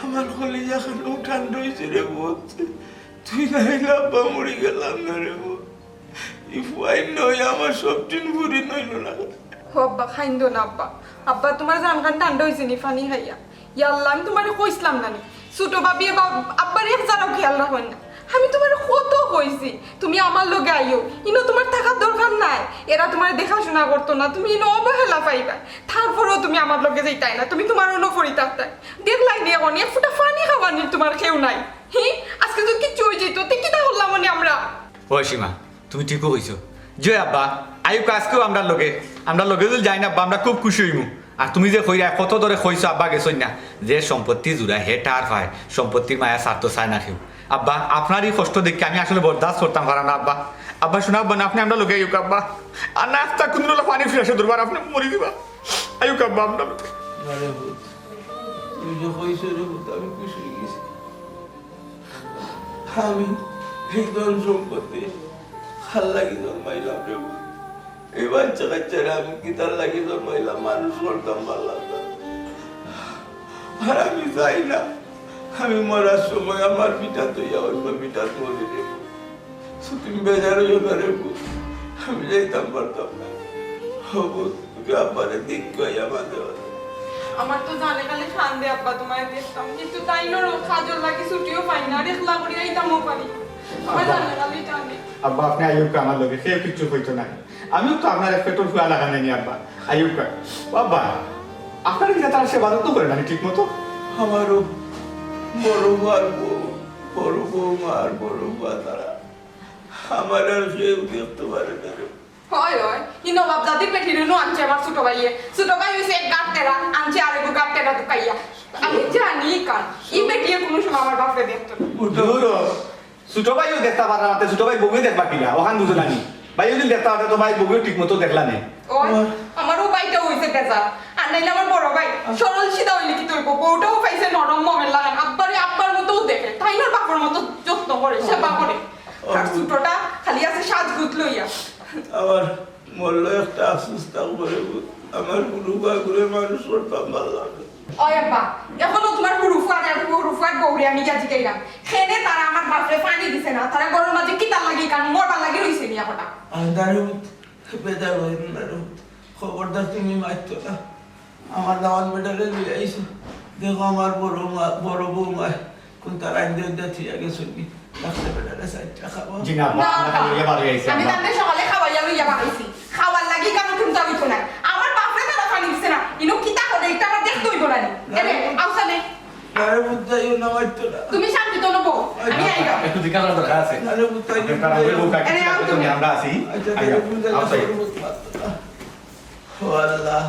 আমার হলি যখন উঠান রয়েছে রে ভূত তুই না হইলে আব্বা মরে গেলাম না রে ভূত ইফাইন নই আমার সব দিন ভুরি নইল না ও আব্বা খাইন্দো না আব্বা আব্বা তোমার জানখান ঠান্ডা হয়েছে নি পানি খাইয়া ইয়াল্লা আমি তোমারে কইছিলাম না নি ছোট ভাবি আব্বার এক জানাও খেয়াল রাখবেন না আমি তোমার কত কইছি তুমি আমার লগে আইও ইনো তোমার থাকার দরকার নাই এরা তোমার দেখাশোনা করতো না তুমি ইনো অবহেলা পাইবা তারপরেও তুমি আমার লগে যাইতাই না তুমি তোমার অন্য ফরিতাতে দেখলাই নি অনেক ফুটা পানি খাওয়ানি তোমার কেউ নাই হি আজকে যদি কিচ্ছু হয়ে যেত তে কিটা করলাম মনে আমরা ও সীমা তুমি ঠিকও কইছো জয় আব্বা আয়ুক আজকেও আমরা লগে যদি যাই না আব্বা আমরা খুব খুশি হইমু আর তুমি যে কইরা কত ধরে কইছো আব্বা গেছই না যে সম্পত্তি জুড়া হেটা আর পায় সম্পত্তির মায়া স্বার্থ চায় না কেউ আব্বা আপনারই কষ্ট দেখে আমি আসলে বরদাস্ত করতাম পারা না আব্বা আব্বা শোনাব না আপনি আমরা লগে আয়ুক আব্বা আর না একটা কোন পানি ফিরে ধরবার আপনি মরি দিবা আয়ুক আব্বা আমরা আরে ভূত তুই যে কইছো রে ভূত আমি খুশি হয়ে গেছি আমি এই ধন সম্পত্তি খাল লাগি জন্মাইলাম রে ভূত এই বাচ্চা কাচ্চারা আমি কি তার লাগি জন্মাইলাম মানুষ করতাম পারলাম না আর আমি চাই না আমি মরার সময় আমার পিঠা তৈয়া হইব পিঠা মরি রে ভূত তুমি বেজার হইও না রে ভূত আমি যাইতাম পারতাম না ভূত তুমি আব্বারে দিক কই আমাদের আমার তো জানে কালে খান দে আব্বা তোমায় দেখতাম কিন্তু তাই নরো কাজল লাগি ছুটিও পাই না দেখলা করি আইতামও পারি আমার জানে কালে জানে আব্বা আপনি আয়ুবকে আমার লগে সে কিছু হইতো না আমিও তো আপনার পেট্রোল ফুয়া লাগা নেই আব্বা আয়ুবকে বাবা আপনার কি তার সেবা যত্ন করে না ঠিক মতো আমারও বড় ভার বড় বৌমা আর বড় বা তারা আমার আর কেউ দেখতে পারে না রে। হয় হয় ই নবাব জাতির পেঠিরে নো আনছে আমার ছোট ভাই হইছে এক গাট তেরা আনছে আর এক গাট তেরা দুকাইয়া আমি জানি কান ই বেটিয়ে কোনো সময় আমার বাপরে দেখতো না ছোট ভাইও দেখতে পারা না ছোট ভাই বউকে দেখবা কিলা ওখান বুঝো নানি ভাই যদি দেখতে পারতে তো ভাই বউকে ঠিক মতো দেখলা নেই ওই আমারও বাইটা হইছে বেজা আর নাইলে আমার বড় ভাই সরল সিধা হইলে কি তৈব বউটাও পাইছে নরম মমের লাগান আব্বার মতোও দেখে তাই না বাপর মতো যত্ন করে সেবা করে আর ছোটটা খালি আছে সাজগুত লইয়া আমার মরলো একটা আফসোস থাকবে আমার গুরু বা গুরু মানুষ করতাম ভালো লাগে ওই আব্বা এখনো তোমার হুরুফার বউরে আমি গিয়া জিগাইলাম খেনে তারা আমার বাপরে পানি দিছে না তারা গরুর মাঝে কিতা লাগি কারণ মরবার লাগি রইছে নি এখনটা আন্দারে বেজার হইল না রে খবরদার তুমি মারতো না আমার দাওয়াত বেটারে নিয়ে আইসো দেখো আমার বড় বৌমা কোন তার আইন ঠিক আগে শুনবি ডাক্তার বেটারে সাইডটা খাবো জি না আব্বা আমরা খালি ইয়া বাড়ি আইছি আমি তাদের সকালে খাওয়াইয়া লইয়া বানাইছি খাওয়ার লাগি কেন চিন্তা হইতো না আমার বাপরে তারা পানি দিছে না ইনো কিতা করে এটা আমার দেখতে হইব না এরে আউসানে আরে বুদ্ধ কারণ দরকার আছে আরে বুঝতে তুমি আমরা আছি ও আল্লাহ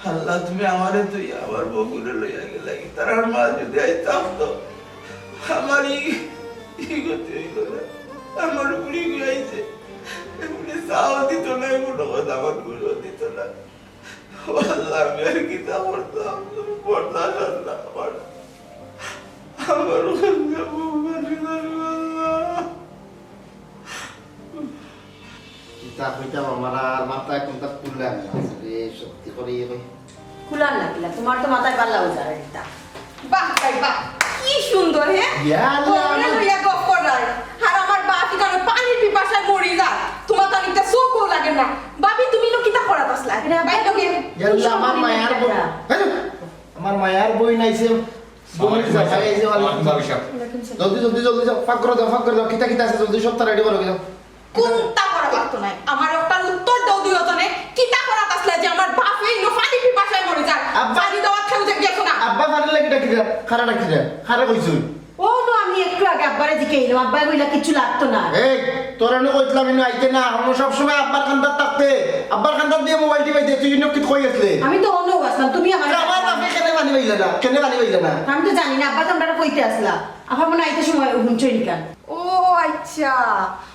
আল্লাহ তুমি আমারে তুই আমার বউগুলো লইয়া গেলে তার মা যদি আইতাম তো আমারই গতি হইল না আমার বুড়ি গিয়েছে এমনি চাও দিত না এমন কথা আমার গুলো দিত না ও আল্লাহ আমি আর কি তা করতাম পর্দা সান্না আমার আমার কিতা কইতাম আমার আর মাথায় কোনটা খুললাম না রে সত্যি করে খুলার না কিলা তোমার তো মাথায় পাল্লা উজার এটা বাহ ভাই বাহ কি সুন্দর হ্যাঁ ইয়াল্লাহ, তোমরা লইয়া গপ করার আর আমার বাকি কারণে পানির পিপাসায় মরি যায় তোমার তো অনেকটা চোখও লাগে না বাবি তুমি নো কিতা করাত আসলা এটা ভাই লোকে ইয়াল্লাহ আমার মায়ার বই আমার মায়ার বই নাইছে বই জায়গা আইছে জলদি জলদি জলদি যাও ফাক করে দাও কিতা কিতা আছে জলদি সব রেডি করো যাও কোনটা করা লাগতো না আমার একটা উত্তর দাও দিও তনে কিতা করাত আসলা যে আমার বাপে নো পানির পিপাসায় মরি যায় আব্বা- পানি দেওয়া খেউ যে গেছো না আব্বা ফারে লাগি ডাকি খারা ডাকি খারা কইছুই ও তো আমি একটু আগে আব্বারে দিকে এলাম আব্বা কইলা কিছু লাগতো না এই তোরা নে কইতলাম ইনো আইতে না আমরা সব সময় আব্বার কান্দার থাকতে আব্বার কান্দার দিয়ে মোবাইল টিপাইতে তুই ইনো কি কই আসলে আমি তো অন্য আসলাম তুমি আমার আমার বাপে কেনে বানি হইলা না কেনে বানি হইলা না আমি তো জানি না আব্বা তো আমরা কইতে আসলা আমার মনে আইতে সময় হুঁচই নিকান ও আচ্ছা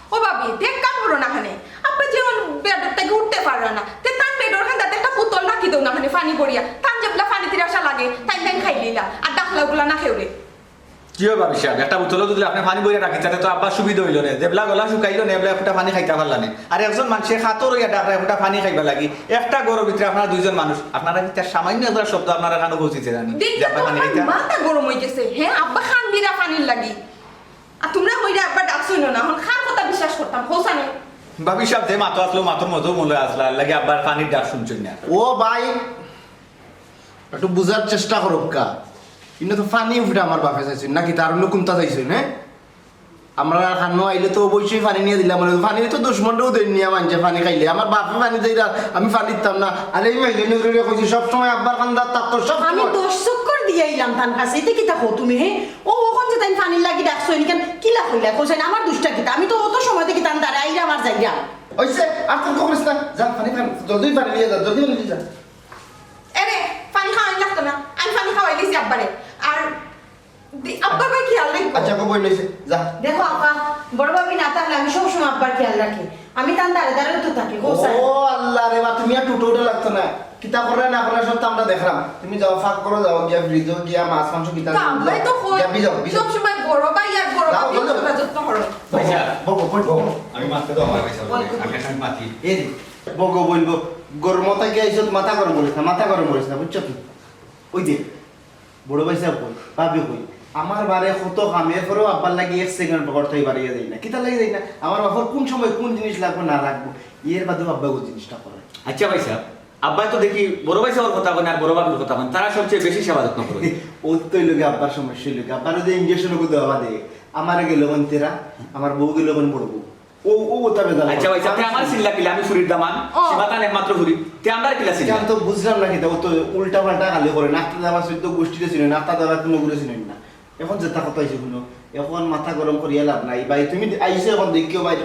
ও বাবি দেখ কাম করো না খানে আপনি যেমন বেডর থেকে উঠতে পারো না তে তান বেডর খান তাতে একটা পুতল রাখি দাও না খানে পানি পড়িয়া তান যেবলা পানি তিরাসা লাগে তাই তাই খাই লিলা আর ডাকলা গুলা না খেউরে কি হবে ভাবি সাহেব একটা বোতলও যদি আপনি পানি বইয়া রাখি তাতে তো আব্বার সুবিধা হইল না দেবলা গলা শুকাইল না এবলা একটা পানি খাইতে পারলা না আর একজন মানুষের খাতর হইয়া ডাকরা একটা পানি খাইবা লাগি একটা গরুর ভিতরে আপনারা দুইজন মানুষ আপনারা কি তার সামান্য একটা শব্দ আপনারা কানে বলছিতে জানি যে দেখতে আব্বা তো পানি আমার খাইতে মাথা গরম হয়ে গেছে হ্যাঁ আব্বা খান দিরা পানির লাগি আর তোমরা হইরা আব্বা ডাকছো না এখন খান কথা বিশ্বাস করতাম হোসানে ভাবি সাহেব যে মাতো আসলো মাতোর মতো মূল্য আসলো আর লাগে আব্বার পানির ডাক শুনছেন না ও ভাই একটু বুঝার চেষ্টা করো কা কিন্তু তো পানি উঠে আমার বাপে চাইছেন নাকি তার অন্য কোনটা চাইছেন হ্যাঁ আমরা খানো আইলে তো অবশ্যই পানি নিয়ে দিলাম মানে পানি তো দুশ্মনটাও দেন নিয়ে মানছে পানি খাইলে আমার বাপে পানি দেয় না আমি পানি দিতাম না আর এই মাইলে নজরে কইছি সবসময় আব্বার কান্দার তার তো সব আমি 10 চক্কর দিয়ে আইলাম তার কাছে এটা কি থাকো তুমি হে ও ওখান যে তাই পানি লাগি ডাকছো নি কেন কিলা কইলা কইছেন আমার দুষ্টা কিতা আমি তো অত সময় থেকে তান দাঁড়াই আইরা আমার যাইরা ওইসে আর তোর করিস না যা পানি জলদি পানি নিয়ে যা জলদি নিয়ে যা এরে পানি খাওয়াই লাগতো না আমি পানি খাওয়াই দিছি আব্বারে আর আব্বার ভাই খেয়াল রাখবো আচ্ছা কো বই লইছে যা দেখো আপা বড় ভাবি না থাকলে আমি সব সময় আব্বার খেয়াল রাখি আমি তান দাঁড়ে দাঁড়ে তো থাকি হোসাই ও আল্লাহ রে বা তুমি আর টুটোটা লাগতো না কিতা করে না করে সব তো আমরা দেখলাম তুমি যাও ফাঁক করো যাও গিয়া ফ্রিজে গিয়া মাছ মাংস কিতা আব্বাই তো গিয়া বিজাও সব সময় বড় ভাই আর বড় যাও, ভাবি যাও, যাও। যত্ন করো ভাইসা বগো বলবো আমি মারতে দাও আমার ভাইসা আমি এখন মাতি এই বগো বলবো গরম মাথা গিয়ে আইসো মাথা গরম করিস না মাথা গরম করিস না বুঝছো তুই ওই যে বড় ভাই সাহেব কই ভাবি কই আমার বারে কত কামের পরেও আব্বার লাগি 1 সেকেন্ড পকড় তাই বাড়িয়ে দেই না কিতা লাগি দেই না আমার বাবার কোন সময় কোন জিনিস লাগবে না লাগবে এর বাদে আব্বা ওই জিনিসটা করে আচ্ছা ভাইসা আব্বাই তো দেখি বড় ভাই সাহেবের কথা বলেন আর বড় বাবুর কথা বলেন তারা সবচেয়ে বেশি সেবা যত্ন করে ও তো লোকে আব্বার সমস্যা লোকে আব্বার যে ইঞ্জেকশন ওকে দেওয়া দে আমার গেল তেরা আমার বউ গেল বড় বউ ও তবে জানা আচ্ছা ভাইসা তে আমার সিল্লা কিলা আমি ফুরির দামান ও। সীমাতান একমাত্র ফুরি তে আমরা কিলা সিল্লা আমি তো বুঝলাম না কিন্তু ও তো উল্টা পাল্টা খালি করে নাকটা দেওয়া সৈদ্য গোষ্ঠীতে ছিল নাকটা দেওয়া কোনো গুলো ছিল না এখন যেটা কথা হয়েছে শুনো এখন মাথা গরম করিয়া লাভ নাই ভাই তুমি আইসো এখন দেখিও ভাই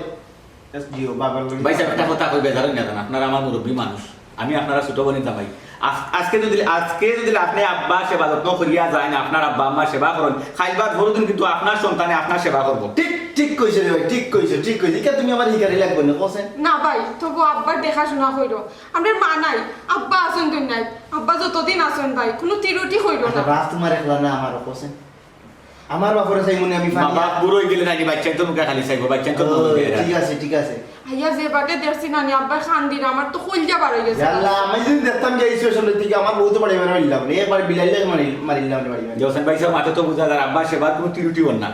জিও বাবার ভাইসা একটা কথা কই বেজারেন না জান আপনারা আমার মুরব্বী মানুষ আমি আপনারা ছোট বনিতা ভাই আজকে যদি আপনি আব্বা সেবা যত্ন করিয়া যায় না আপনার আব্বা আম্মার সেবা করেন খাইবার ধরুন কিন্তু আপনার সন্তানে আপনার সেবা করবো ঠিক কইছে রে ভাই ঠিক কইছে কে তুমি আমার হিকারি লাগবে না কোসেন না ভাই তবু আব্বার দেখাশোনা হইল আমরা মা নাই আব্বা আছেন তুই নাই আব্বা যতদিন আছেন ভাই কোনো তিরুটি হইল না রাত তোমার একলা না আমার কোসেন আমার বাপরে চাই মনে আমি ফানি বাবা বুড়ো হয়ে গেলে নাকি বাচ্চা তো মুখে খালি চাইবো বাচ্চা তো ঠিক আছে আইয়া যে বাটে দেখছি নানি আব্বা খান দিন আমার তো কলজা বার হয়ে গেছে আল্লাহ আমি যদি দেখতাম যে এই সিচুয়েশন থেকে আমার বউ তো বাড়ি মারিলাম না এবার বিলাইলে মারিলাম বাড়ি জোসেন ভাই সাহেব মাথা তো বুঝা যায় আব্বা সেবার কোনো ত্রুটি হন না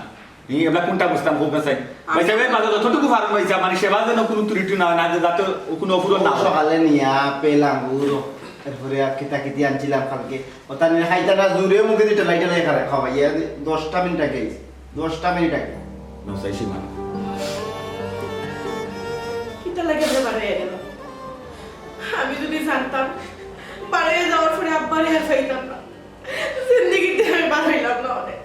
এবার কোনটা বুঝতাম খুব কাছে ভাই সাহেবের মাঝে যতটুকু ফার্ম হয়েছে মানে সেবা যেন কোনো ত্রুটি না হয় না যাতে কোনো অফুরন না হয় সকালে নিয়া পেলাম গুড়ো এরপরে আর কিতা আনছিলাম কালকে ও তার খাইতা না জুড়ে মুখে দিতে লাইটা লাই খাওয়াই 10টা মিনিট আগে 10টা মিনিট আগে নসাই সীমান কিতা লাগে যে বাড়ি গেল আমি যদি জানতাম বাড়ি যাওয়ার পরে আব্বারে আর পাইতাম না জিন্দেগিতে আমি বার হইলাম না অনেক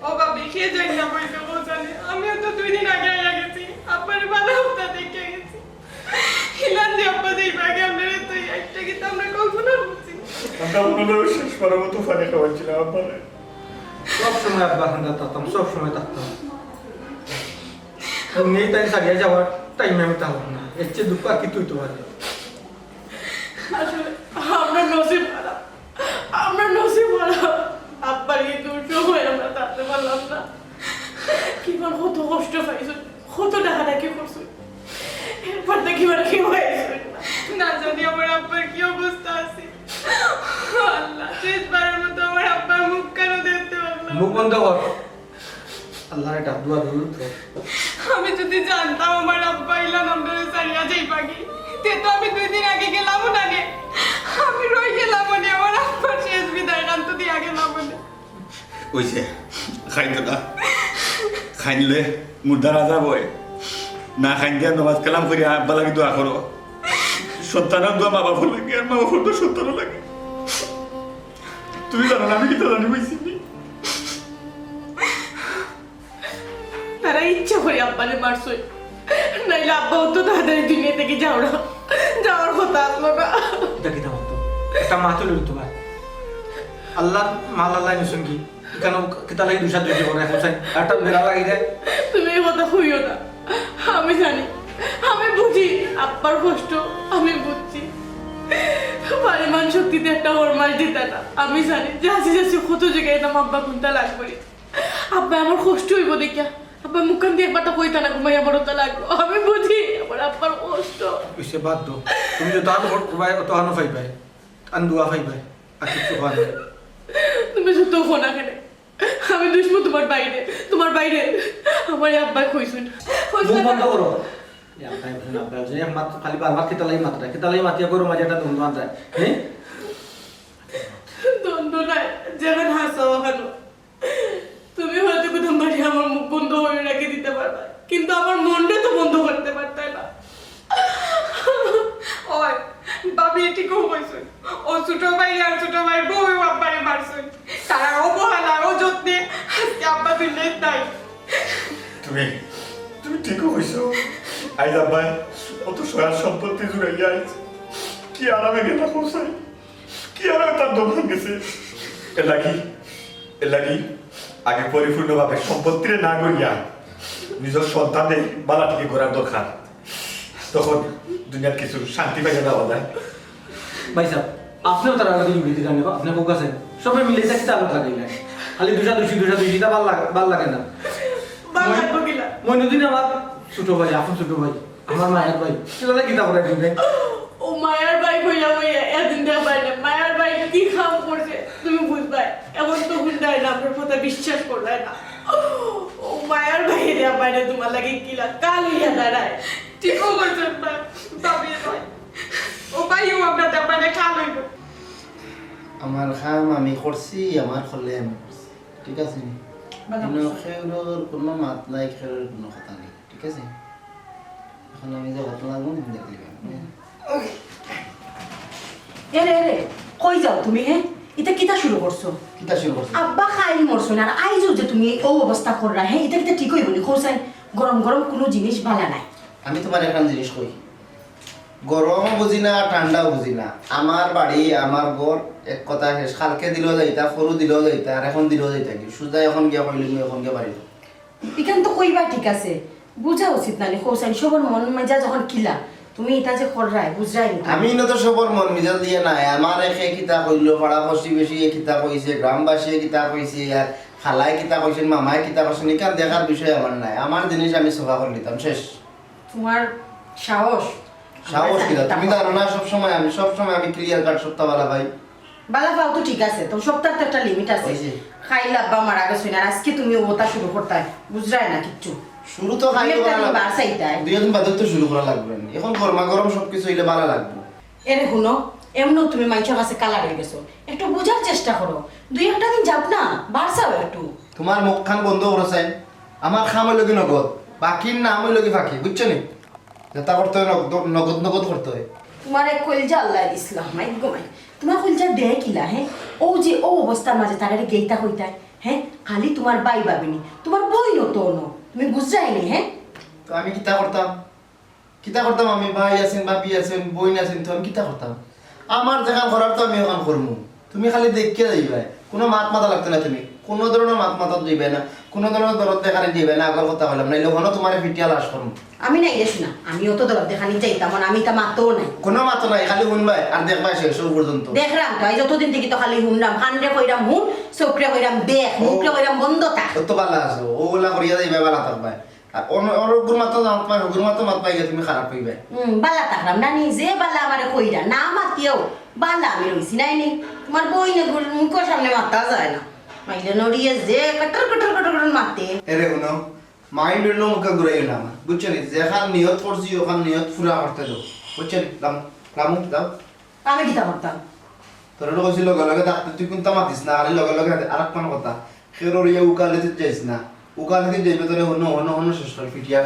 ও বাবি খেয়ে যাই না বলছো আমরা মনে হয় শেষ করার মতো ফানি খাওয়াচ্ছিলাম আব্বা সব সময় আব্বা খান্দা থাকতাম সব সময় থাকতাম নেই তাই সারিয়ে যাওয়ার টাইমে আমি থাকলাম না এর চেয়ে দুঃখ আর কি তুই তো পারে আসলে আমরা নসিব খারাপ আমরা নসিব খারাপ আব্বার এই দুটো হয়ে আমরা থাকতে পারলাম না কিবার কত কষ্ট পাইছো কত ডাকাডাকি করছো এরপর দেখি মানে কি হয়েছে না জানি আমার আব্বার কি অবস্থা আছে আল্লাহ শেষবারের মতো আমার আব্বার মুখ কেন দেখতে পারলাম মুখ বন্ধ কর আল্লাহর এটা দোয়া দূর আমি যদি জানতাম আমার আব্বা ইলাম আমরা সারিয়া যাই পাগি তে তো আমি 2 দিন আগে গেলাম না গে আমি রই গেলাম মানে আমার আব্বার শেষ বিদায় গান তো দিয়ে গেলাম মানে কইছে খাইন না খাইলে মুর্দা রাজা বয় না খাইন দিয়া নমাজ কালাম করি আব্বা লাগি দোয়া করো সন্তানের দোয়া মা বাবার লাগে আর মা বাবার দোয়া সন্তানের লাগে তুমি জানো না আমি কি তো জানি বইছি তারা ইচ্ছা করে আব্বারে মারছে নাইলে আব্বাও তো তাদের দুনিয়া থেকে যাওয়ার কথা আসলো না দেখি দাও তো একটা মাথা লইল তো ভাই আল্লাহ মাল আল্লাহ নিছেন কি কেন কিতা লাগি দুশা দুই জীবন এখন চাই একটা মেলা লাগি যায় তুমি এই কথা হইও না আমি জানি আমি বুঝি আব্বার কষ্ট আমি বুঝছি পরিমাণ শক্তিতে একটা হরমাস দিতে না আমি জানি যাচ্ছি কত জায়গায় এলাম আব্বা কোনটা লাগবে আব্বা আমার কষ্ট হইব দেখিয়া আব্বা মুখান দিয়ে একবারটা কইতা না ঘুমাই আমার ওটা লাগলো আমি বুঝি আমার আব্বার কষ্ট ইসে বাদ দো তুমি যে তার ভাই তো আনো ফাই ভাই আন দুয়া ফাই ভাই আর কিছু হয় না তুমি শুধু ফোনা খেলে আমি দুশ্মু তোমার বাইরে আমার আব্বা কইছুন মুখ বন্ধ করো মাত্র খালি বারবার খেতালাই মাতিয়া করো মাঝে একটা দ্বন্দ্ব আনতে হ্যাঁ দ্বন্দ্ব নাই যেমন হাসো ওখানে তুমি হয়তো কোথাও মাঝে আমার মুখ বন্ধ হয়ে রেখে দিতে পারবা কিন্তু আমার মনটা তো বন্ধ করতে পারতে না ওই বাবি ঠিকও কইছুন ও ছোট ভাই আর ছোট ভাই বউ আব্বারে মারছুন তারা অবহেলা ও যত্নে আজকে আব্বা দুনিয়ায় নাই তুমি তুমি ঠিক হইছো আইজ আব্বা অত সয়ার সম্পত্তি জুড়াইয়া আইছে কি আরামে গেলা কোসাই কি আরামে তার দোকান গেছে এর লাগি আগে পরিপূর্ণভাবে সম্পত্তিরে না করিয়া নিজের সন্তানের বালাটিকে করার দরকার তখন দুনিয়ার কিছু শান্তি পাইয়া দেওয়া যায় ভাই সাহেব আপনিও তার আগে জুড়িতে জানেন আপনি বুক আছেন সবাই মিলে দেখি তার লাগে না খালি দুশা দুইটা ভাল লাগে না ভালো লাগবো কিলা মইনুদ্দিন আমার ছোট ভাই আপন ছোট ভাই আমার মায়ের ভাই কিভাবে কিতাব করে দিবেন ও মায়ার ভাই কইলা বইয়া এদিন দেখ বাইরে মায়ার ভাই কি কাম করছে তুমি বুঝবা এখন তো হুন্ডাই না আপনার কথা বিশ্বাস করলে না ও মায়ার ভাই রে বাইরে তোমার লাগে কিলা কাল হইয়া দাঁড়ায় ঠিকও কইছুন বাবি ভাই ও ভাইও আপনার দাবানে খাল হইব আমার কাম আমি করছি আমার করলে আমি করছি ঠিক আছে কোনো খেউর কোনো মাত নাই খেউর কোনো কথা নেই ঠিক আছে এখন আমি যে কথা লাগবো দেখলি এরে কই যাও তুমি হ্যাঁ এটা কিতা শুরু করছো কিতা শুরু করছি আব্বা খাইল মরছো না আর আইজও যে তুমি ও অবস্থা কররা হ্যাঁ এটা কিতা ঠিক হইবনি খোসাই গরম গরম কোনো জিনিস ভালো নাই আমি তোমার একটা জিনিস কই গরমও বুঝি না ঠান্ডাও বুঝি না আমার বাড়ি আমার ঘর এক কথা শেষ কালকে দিলেও যাইতা ফরু দিলেও যাইতা আর এখন দিলেও যাইতা কি সুজা এখন গিয়া কইলি মুই এখন গিয়া বাড়ি এখান তো কইবা ঠিক আছে বুঝা উচিত না খোসাই সবার মন মেজা যখন কিলা তুমি এটা যে কররাই বুঝরাই আমি না তো সবর মন মিজাল দিয়ে নাই আমার একে কিতা কইলো পাড়া প্রতিবেশী কিতা কইছে গ্রামবাসী কিতা কইছে আর খালাই কিতা কইছেন মামাই কিতা কইছেন এখান দেখার বিষয় আমার নাই আমার জিনিস আমি সভা করে নিতাম শেষ তোমার সাহস সাহস কিনা তুমি জানো না সবসময় আমি ক্লিয়ার কাট সপ্তাহবেলা ভাই বালা পাও তো ঠিক আছে তো সপ্তাহ তো একটা লিমিট আছে ওই যে। খাইল আব্বা মারা গেছে না আর আজকে তুমি ওটা শুরু করতে বুঝরাই না কিচ্ছু শুরু তো খাই একটা দিন বার চাইতাই। দুই দিন বাদে তো শুরু করা লাগবে এখন গরমা গরম সবকিছু হইলে ভালো লাগবে এরে শুনো এমনও তুমি মানুষের কাছে কালার হয়ে গেছো একটু বোঝার চেষ্টা করো দুই একটা দিন যাও না বাড়ছাও একটু তোমার মুখ খান বন্ধ করছেন আমার খাম হইল কি নগদ বাকির নাম হইল কি ফাঁকি বুঝছো নি যেটা করতে হয় নগদ নগদ করতে হয় তোমার এক কলজা আল্লাহ ইসলাম মাই গোমাই তোমার কলজা দেয় কিলা হ্যাঁ ও যে ও অবস্থার মাঝে তারা গেইতা হইতায় হ্যাঁ খালি তোমার বাই ভাবিনি তোমার বই নতো তুমি বুঝাইনি হ্যাঁ তো আমি কিতা করতাম আমি ভাই আছেন বাপি আছেন বইন আছেন তো আমি কিতা করতাম আমার যেখান করার তো আমি ওখান করবো তুমি খালি দেখিয়ে যাইবে কোনো মাত মাথা লাগতো না তুমি কোনো ধরনের মাত মাথা দিবে না কোনো ধরনের দরদ দেখানি দিবে না আগর কথা হলাম নাইলে ওখানে তোমার ফিটিয়া লাশ করুন আমি নাই গেছি না আমিও তো দরদ দেখানি চাইতাম না, আমি তা মাতও নাই। কোনো মাত নাই খালি শুনবাই আর দেখবাই শেষ পর্যন্ত। দেখলাম তো এই যতদিন থেকে তো খালি শুনলাম, কানরে কইরাম হুন, চোখরে কইরাম দেখ, মুখরে কইরাম বন্ধ থাক। তো ভালো আছে ওগুলা করিয়া যাইবে ভালো থাকবে আর অনেকগুলো মাত্র মাত পাই ওগুলো মাত্র মাত পাইলে তুমি খারাপ হইবে। বালা থাকলাম না নিজে বালা আমারে কইরা না মাতিও বালা আমি রইছি নাই নি তোমার বই না মুখের সামনে মাতা যায় না মাইলে নড়িয়ে যে কটর কটর কটর কটর মাতে। এরে শুনো মাইন্ড হইলো মুখে ঘুরাই না আমার বুঝছো নি যেখান নিয়ত করছি ওখান নিয়ত পুরা করতে দাও বুঝছো নি লামু দাও। আমি কিতা করতাম তোর কইছিল লগে লগে ডাক্তার তুই কোনটা মাতিস না আরে লগে লগে আর একটা কথা খেরোরিয়া উকালে তুই যাইস না উকালে তুই যাইবে তোরে হনো হনো হনো শেষ করে ফিটিয়া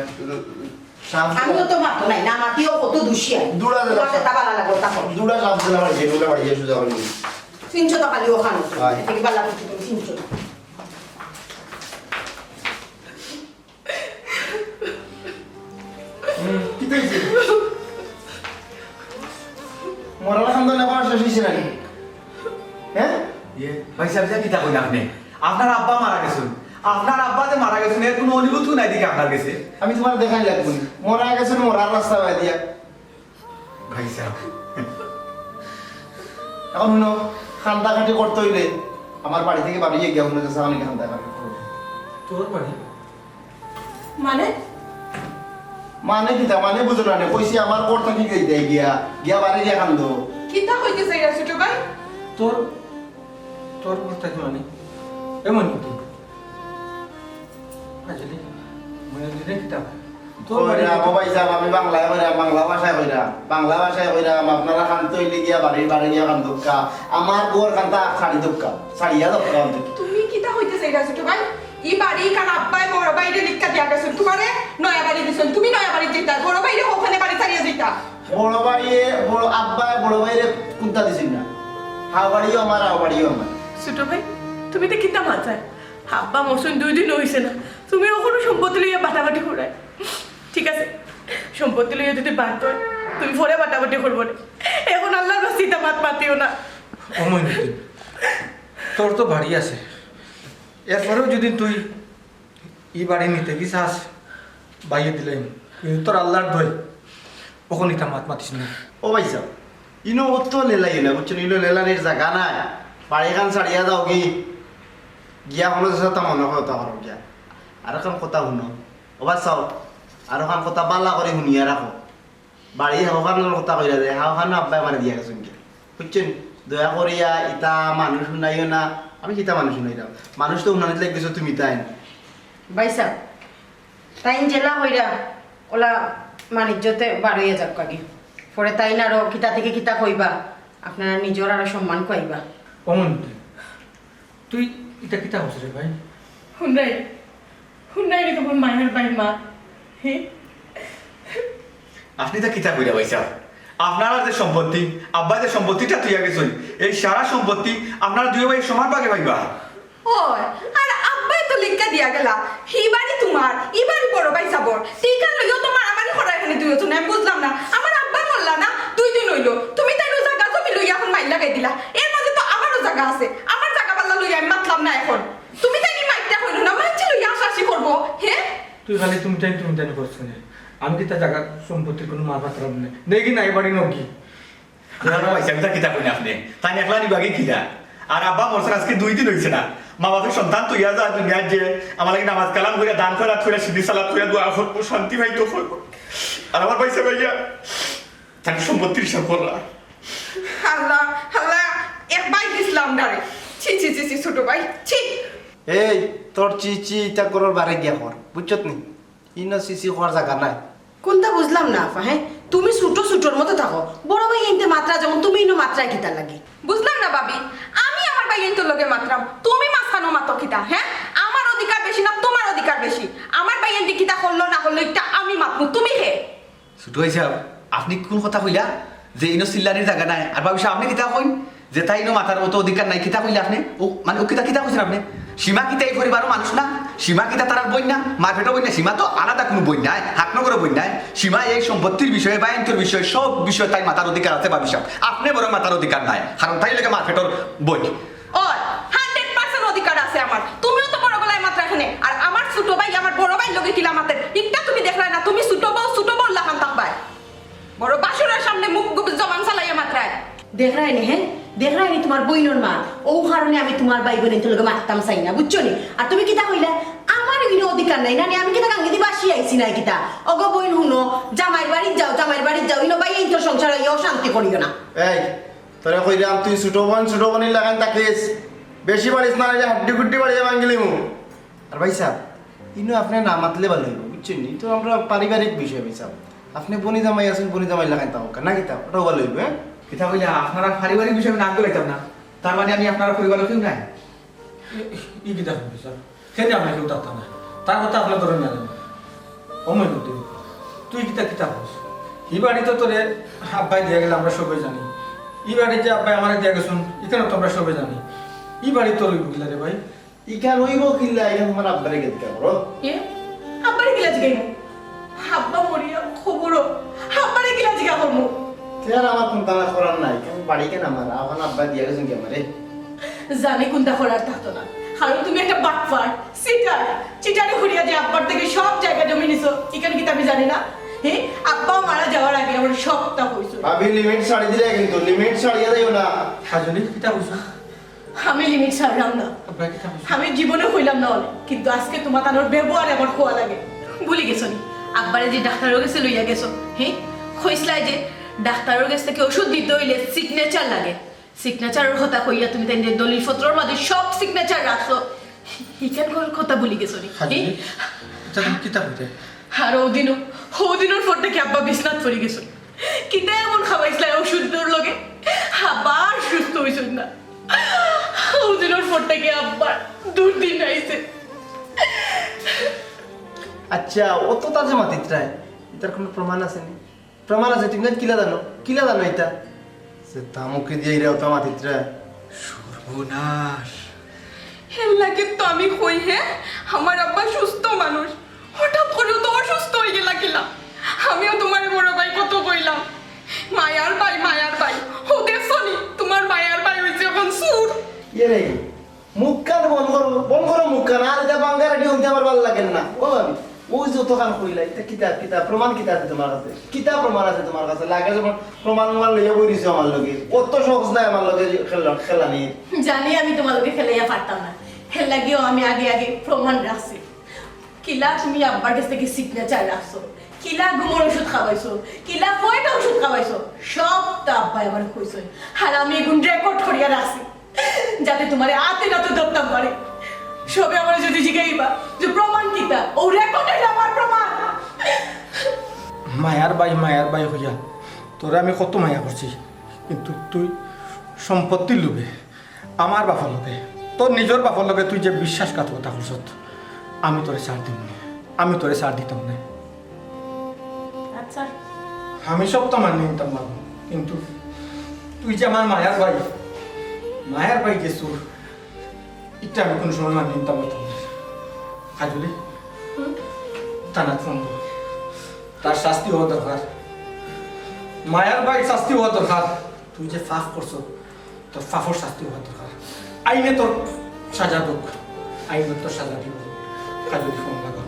সাপ আমিও তো মাতো নাই না মাতিও কত দুষিয়া দুড়া দিলা তা বালা লাগো তা কর দুড়া সাপ দিলা বাড়ি যেগুলো বাড়ি যে সুজা করবি 300 টাকা লিও খানো হয়। থেকে বালা করতে তুমি 300 টাকা কি কইছিস মরালা খান তো না পাওয়া শেষ হইছে নাকি হ্যাঁ ভাই সাহেব যে কিতা কইনা আপনি আপনার আব্বা মারা গেছেন আপনার আব্বা যে মারা গেছেন এর কোনো অনুভূতি নাই দিকে আপনার কাছে আমি তোমার দেখাই লাগবো মরা গেছে মরার রাস্তা বাই দিয়া ভাই সাহেব এখন শুনো খান্দা কাটি করতে হইলে আমার বাড়ি থেকে বাড়ি গিয়ে মনে হচ্ছে অনেক খান্দা কাটি তোর বাড়ি মানে মানে কি তা মানে বুঝো না কইছি আমার করতে কি যাইতে গিয়া গিয়া বাড়ি গিয়া খান্দো কিতা হইতে চাইরা ছোট ভাই? তোর তোর কথা কি মানে এমন কি আজলি মনে দিনে কিতা তোর বাড়ি কইরা মোবাইল যাব আমি বাংলায় কইরা বাংলা ভাষায় কইরা আপনারা খানতে হইলে গিয়া বাড়ি গিয়া খান্দুকা আমার গোর খান্দা ছাড়ি দুকা ছাড়িয়া দক্কা তুমি কিতা হইতে চাইরা ছোট ভাই? ই বাড়ি কার আব্বাই বড় বাইরে লিখা দিয়া গেছেন তোমারে নয়া বাড়ি দিছেন, তুমি নয়া বাড়ি যেতা, বড় বাইরে ওখানে বাড়ি ছাড়িয়া যেতা। বড় বাড়ি বড় আব্বা বড় ভাইরে কুন্তা দিছিস না হাও বাড়িও আমার ছোট ভাই তুমি তো কিতা মাচায় আব্বা মৌসুম 2 দিন হইছে না তুমি ওখানে সম্পত্তি লইয়া বাটাবাটি করায় ঠিক আছে সম্পত্তি লইয়া যদি বাদ হয় তুমি পরে বাটাবাটি করবো না এখন আল্লাহর বাস্তিটা মাত মাতিও না অমন তোর তো বাড়ি আছে এরপরেও যদি তুই ই বাড়ি নিতে কি চাস বাইয়ে দিলেন কিন্তু তোর আল্লাহর ভয় ওখানে ইতা মাত মাতিস না ও ভাই সাহেব ইনো অত লেলাই না বুঝছেন ইনো লেলানির জায়গা নাই বাড়ি খান ছাড়িয়া যাও কি গিয়া কোনো সাথে মনে কথা করো গিয়া আর এখন কথা শুনো ওবা চাও আর এখন কথা বালা করে শুনিয়া রাখো বাড়ি হাওখানোর কথা কইরা যায় হাওখানো আব্বাই আমার দিয়া গেছেন কি বুঝছেন দয়া করিয়া ইতা মানুষ শুনাইও না আমি কিতা মানুষ শুনাইলাম মানুষ তো শুনানিতে লাগতেছো তুমি তাই বাইসা তাই জেলা হইরা ওলা মানিজ্যতে বাড়িয়ে যাক কাকি পরে তাই না আরো কিতা থেকে কিতা কইবা আপনারা নিজের আরো সম্মান কইবা। অমন তুই এটা কিতা হচ্ছে রে ভাই হুন্ডাই রে তোমার মায়ের বাই মা হে আপনি তো কিতা কইরা ভাই সাহেব আপনার যে সম্পত্তি আব্বা যে সম্পত্তিটা তুইয়া গেছেন এই সারা সম্পত্তি আপনারা দুই ভাই সমান ভাগে পাইবা। ওই আর আব্বাই তো লিখা দিয়া গেলা হি বাড়ি তোমার ই বাড়ি বড় ভাই যাবর টিকা লইও তোমার আমারই খরা এখানে দুই জন আমি বুঝলাম না আমার আব্বা মরলা না 2 দিন হইলো তুমি তাই জায়গা জমি লইয়া এখন মাইল লাগাই দিলা এর মাঝে তো আমারও জায়গা আছে আমার জায়গা পাল্লা লইয়া আমি মাতলাম না এখন তুমি তাই কি মাইটটা হইলো না মাইছি লইয়া আশাশি করবো হে তুই খালি তুমি টাইম করছো না আমি কি তার জায়গা সম্পত্তির কোনো মাল পাত্র নেই দেখি না এবারে নকি ভাই সাহেব কিতা কইনা আপনি তাই একলা নিবাগে কিনা আর আব্বা মরছেন আজকে 2 দিন হইছে না মা বাবার সন্তান তুইয়া যা দুনিয়ার যে আমার লাগি নামাজ কালাম করে দান খয়রাত করে সিদ্ধি সালাত করে দোয়া করবো শান্তি ভাই তো করবো আর আমার ভাই সাহেব ভাইয়া তাকে সম্পত্তির হিসাব করলা আল্লাহ আল্লাহ এক বাই দিছিলাম ডারে ছি ছি ছি ছি ছোট ভাই ছি এই তোর চিচি ইটা করার বারে গিয়া কর বুঝছত নি ইনো চিচি হওয়ার জায়গা নাই কোনটা বুঝলাম না আপা হ্যাঁ তুমি ছুটোর মতো থাকো বড় ভাই এনতে মাত্রা যেমন তুমি ইনো মাত্রা কিতা লাগে বুঝলাম না ভাবি আমি আমার ভাইয়ের তোর লগে মাত্রাম তুমি মাছখানো মাতো কিতা হ্যাঁ আমার অধিকার বেশি না তোমার অধিকার বেশি আমার ভাইয়ের দি কিতা করলো না করলো এটা আমি মাতমু তুমি হে ছোট ভাই সাহেব আপনি কোন কথা কইলা যে ইনো চিল্লানির জায়গা নাই আর ভাবিস আপনি কিতা কইন যে তাই ইনো মাথার মতো অধিকার নাই কিতা কইলে আপনি ও মানে ও কিতা কিতা কইছেন আপনি সীমা কিতা এই পরিবারও মানুষ না, সীমা কিতা তার বই না, মারপেটও বই না, সীমা তো আলাদা কোনো বই নাই, হাতনগরের বই নাই। সীমা এই সম্পত্তির বিষয়ে বা আইনটোর বিষয়ে সব বিষয়ে তাই মাতার অধিকার আছে বাবি সাহেব, আপনি বরং মাতার অধিকার নাই, কারণ তাই লেগে মারপেটর বই। ওই 100% অধিকার আছে আমার, তুমিও তো বড় গলায় মাত্র এখানে, আর আমার ছোট ভাই আমার বড় ভাই লগে কিলা মাতের ইটা তুমি দেখলা না, তুমি ছোট বউ লাখান থাকবাই, বড় বাসুরের সামনে মুখ জবান চালাইয়া মাত্রায়। দেখ রায়নি হ্যাঁ, দেখ রায়নি তোমার বইনোর মা, ও কারণে আমি তোমার ভাই বোনের তোলকে মারতাম চাই না, বুঝছো নি? আর তুমি কিতা কইলা আমার এগুলো অধিকার নাই না, আমি কিতা গাঙ্গি দিবা আসি আইছি না কিতা, অগ বইন হুনো জামাইর বাড়ির যাও ইনো ভাই এই তো সংসার ইও শান্তি করিও না। এই তোরা কইলাম তুই ছোট বোনের লাগান থাকিস, বেশি বাড়িস না, হাড্ডি গুড্ডি বাড়ি ভাঙিলি মু। আর ভাই সাহেব ইনো আপনি না মাতলে ভালো হইব, বুঝছেন নি? তো আমরা পারিবারিক বিষয় ভাই সাহেব, আপনি বনি জামাই আছেন, বনি জামাই লাগান তাও না কিতা, ওটাও ভালো হইব। হ্যাঁ কিতা কইলা আপনারা পারিবারিক বিষয়ে নাক গলাইতাম না, তার মানে আমি আপনারা পরিবারের কেউ নাই? ই কিতা হবে স্যার, খেতে আমরা কেউ থাকতাম না, তার কথা আপনার ধরে না অময় করতে তুই কিতা বস। এই বাড়ি তো তোরে আব্বাই দিয়ে গেলে আমরা সবাই জানি, এই বাড়ি যে আব্বাই আমার দিয়ে গেছেন এখানে তো আমরা সবাই জানি, এই বাড়ি তোর গিলা রে ভাই। ইকান হইব কিল্লা, ইকান তোমার আব্বারে গেত কে বড় এ আব্বারে গিলা জিগাইব, আব্বা মরিয়া খবরও আব্বারে গিলা জিগা করবো। তেয়ার আমার কোন তালা করার নাই, কেন বাড়ি কেন আমার এখন আব্বা দিয়া গেছেন কি আমারে? জানি কোনটা করার থাকতো না, কারণ তুমি একটা বাটপার চিটারে ঘুরিয়া যে আব্বার থেকে সব জায়গা জমি নিছো, এখানে কি আমি জানি না? হ্যাঁ আব্বাও মারা যাওয়ার আগে আমার সবটা হইছো। ভাবি লিমিট ছাড়ি দিলে, কিন্তু লিমিট ছাড়িয়া যাইও না। সাজনি কিতা কইছো? আমি লিমিট ছাড়লাম না, আব্বাই কিতা কইছো? আমি জীবনে হইলাম না অনেক, কিন্তু আজকে তোমার তানোর ব্যবহার আমার খোয়া লাগে। ভুলে গেছো নি আব্বারে যে ডাক্তারের কাছে লইয়া গেছো, হ্যাঁ কইসলাই যে ডাক্তারের কাছ থেকে ওষুধ দিতে হইলে সিগনেচার লাগে, সিগনেচারের কথা কইয়া তুমি তাই দলিল পত্রের মাঝে সব সিগনেচার রাখছো, এখানকার কথা ভুলে গেছো নি? সাজনি এটা তুমি কিতা কইতে? আর ওদিনের পর থেকে আব্বা বিছনাত পড়ে গেছো, কিতা এমন খাওয়াইছিল ওষুধের লগে আবার সুস্থ হইছ না, ওদিনের পর থেকে আব্বার দুর্দিন আইছে। আচ্ছা ও তো তাজে মাতিত্রায়, এটার কোনো প্রমাণ আছে নি? প্রমাণ আছে তুমি কিলা জানো এটা সে তামুকে দিয়ে রে তো মাতিত্রায়। সর্বনাশ! হেল লাগে তো আমি কই হ্যাঁ, আমার আব্বা সুস্থ মানুষ, হঠাৎ করে তো অসুস্থ হয়ে গেলা কিলা। আমিও তোমার বড় ভাই কত কইলাম মায়ার ভাই ও দেখছো নি তোমার মায়ার ভাই হইছে এখন সুর। ইয়ে রে মুখ কান বন্ধ করো মুখ কান, আর এটা বাঙ্গারাটি হইতে আমার ভালো লাগে না। ও ভাবি ওই যে তো কান কইলা, এটা কিতা প্রমাণ কিতা আছে তোমার কাছে? কিতা প্রমাণ আছে তোমার কাছে? লাগে যখন প্রমাণ লইয়া বই দিছো আমার লগে, কত সহজ নাই আমার লগে খেলা নিয়ে। জানি আমি তোমালোকে ফেলাইয়া পারতাম না, হেল লাগেও আমি আগে প্রমাণ রাখছি। কিলা তুমি আব্বার কাছ থেকে সিগনেচার রাখছো, কিলা ঘুমোর ওষুধ খাওয়াইছো, কিলা কয়টা ওষুধ খাওয়াইছো, সবটা আব্বাই আমার কইছে, আর আমি এখন রেকর্ড করিয়া রাখছি যাতে তোমারে আতে নাতে ধরতাম পারে। সবে আমার যদি জিগাইবা যে প্রমাণ কিতা, ও রেকর্ডে আমার প্রমাণ। মায়ার বাই হইয়া তোরা আমি কত মায়া করছি, কিন্তু তুই সম্পত্তির লোভে আমার বাপার লোভে, তোর নিজের বাপার লোভে তুই যে বিশ্বাসঘাতকতা করছ, আমি তোরে ছাড় দিব না, আমি তোরে ছাড় দিতাম না। আচ্ছা আমি সব তো মানিয়ে নিতাম বাবু, কিন্তু তুই যে আমার মায়ার ভাই যে সুর, এটা আমি কোনো সময় মানিয়ে নিতাম না। কাজলি টানা ফোন করো, তার শাস্তি হওয়া দরকার, মায়ার ভাই শাস্তি হওয়া দরকার। তুই যে ফাফ করছো, তোর ফাফর শাস্তি হওয়া দরকার, আইনে তোর সাজা দোক, আইনে তোর সাজা দিব। কাজলি ফোন লাগা।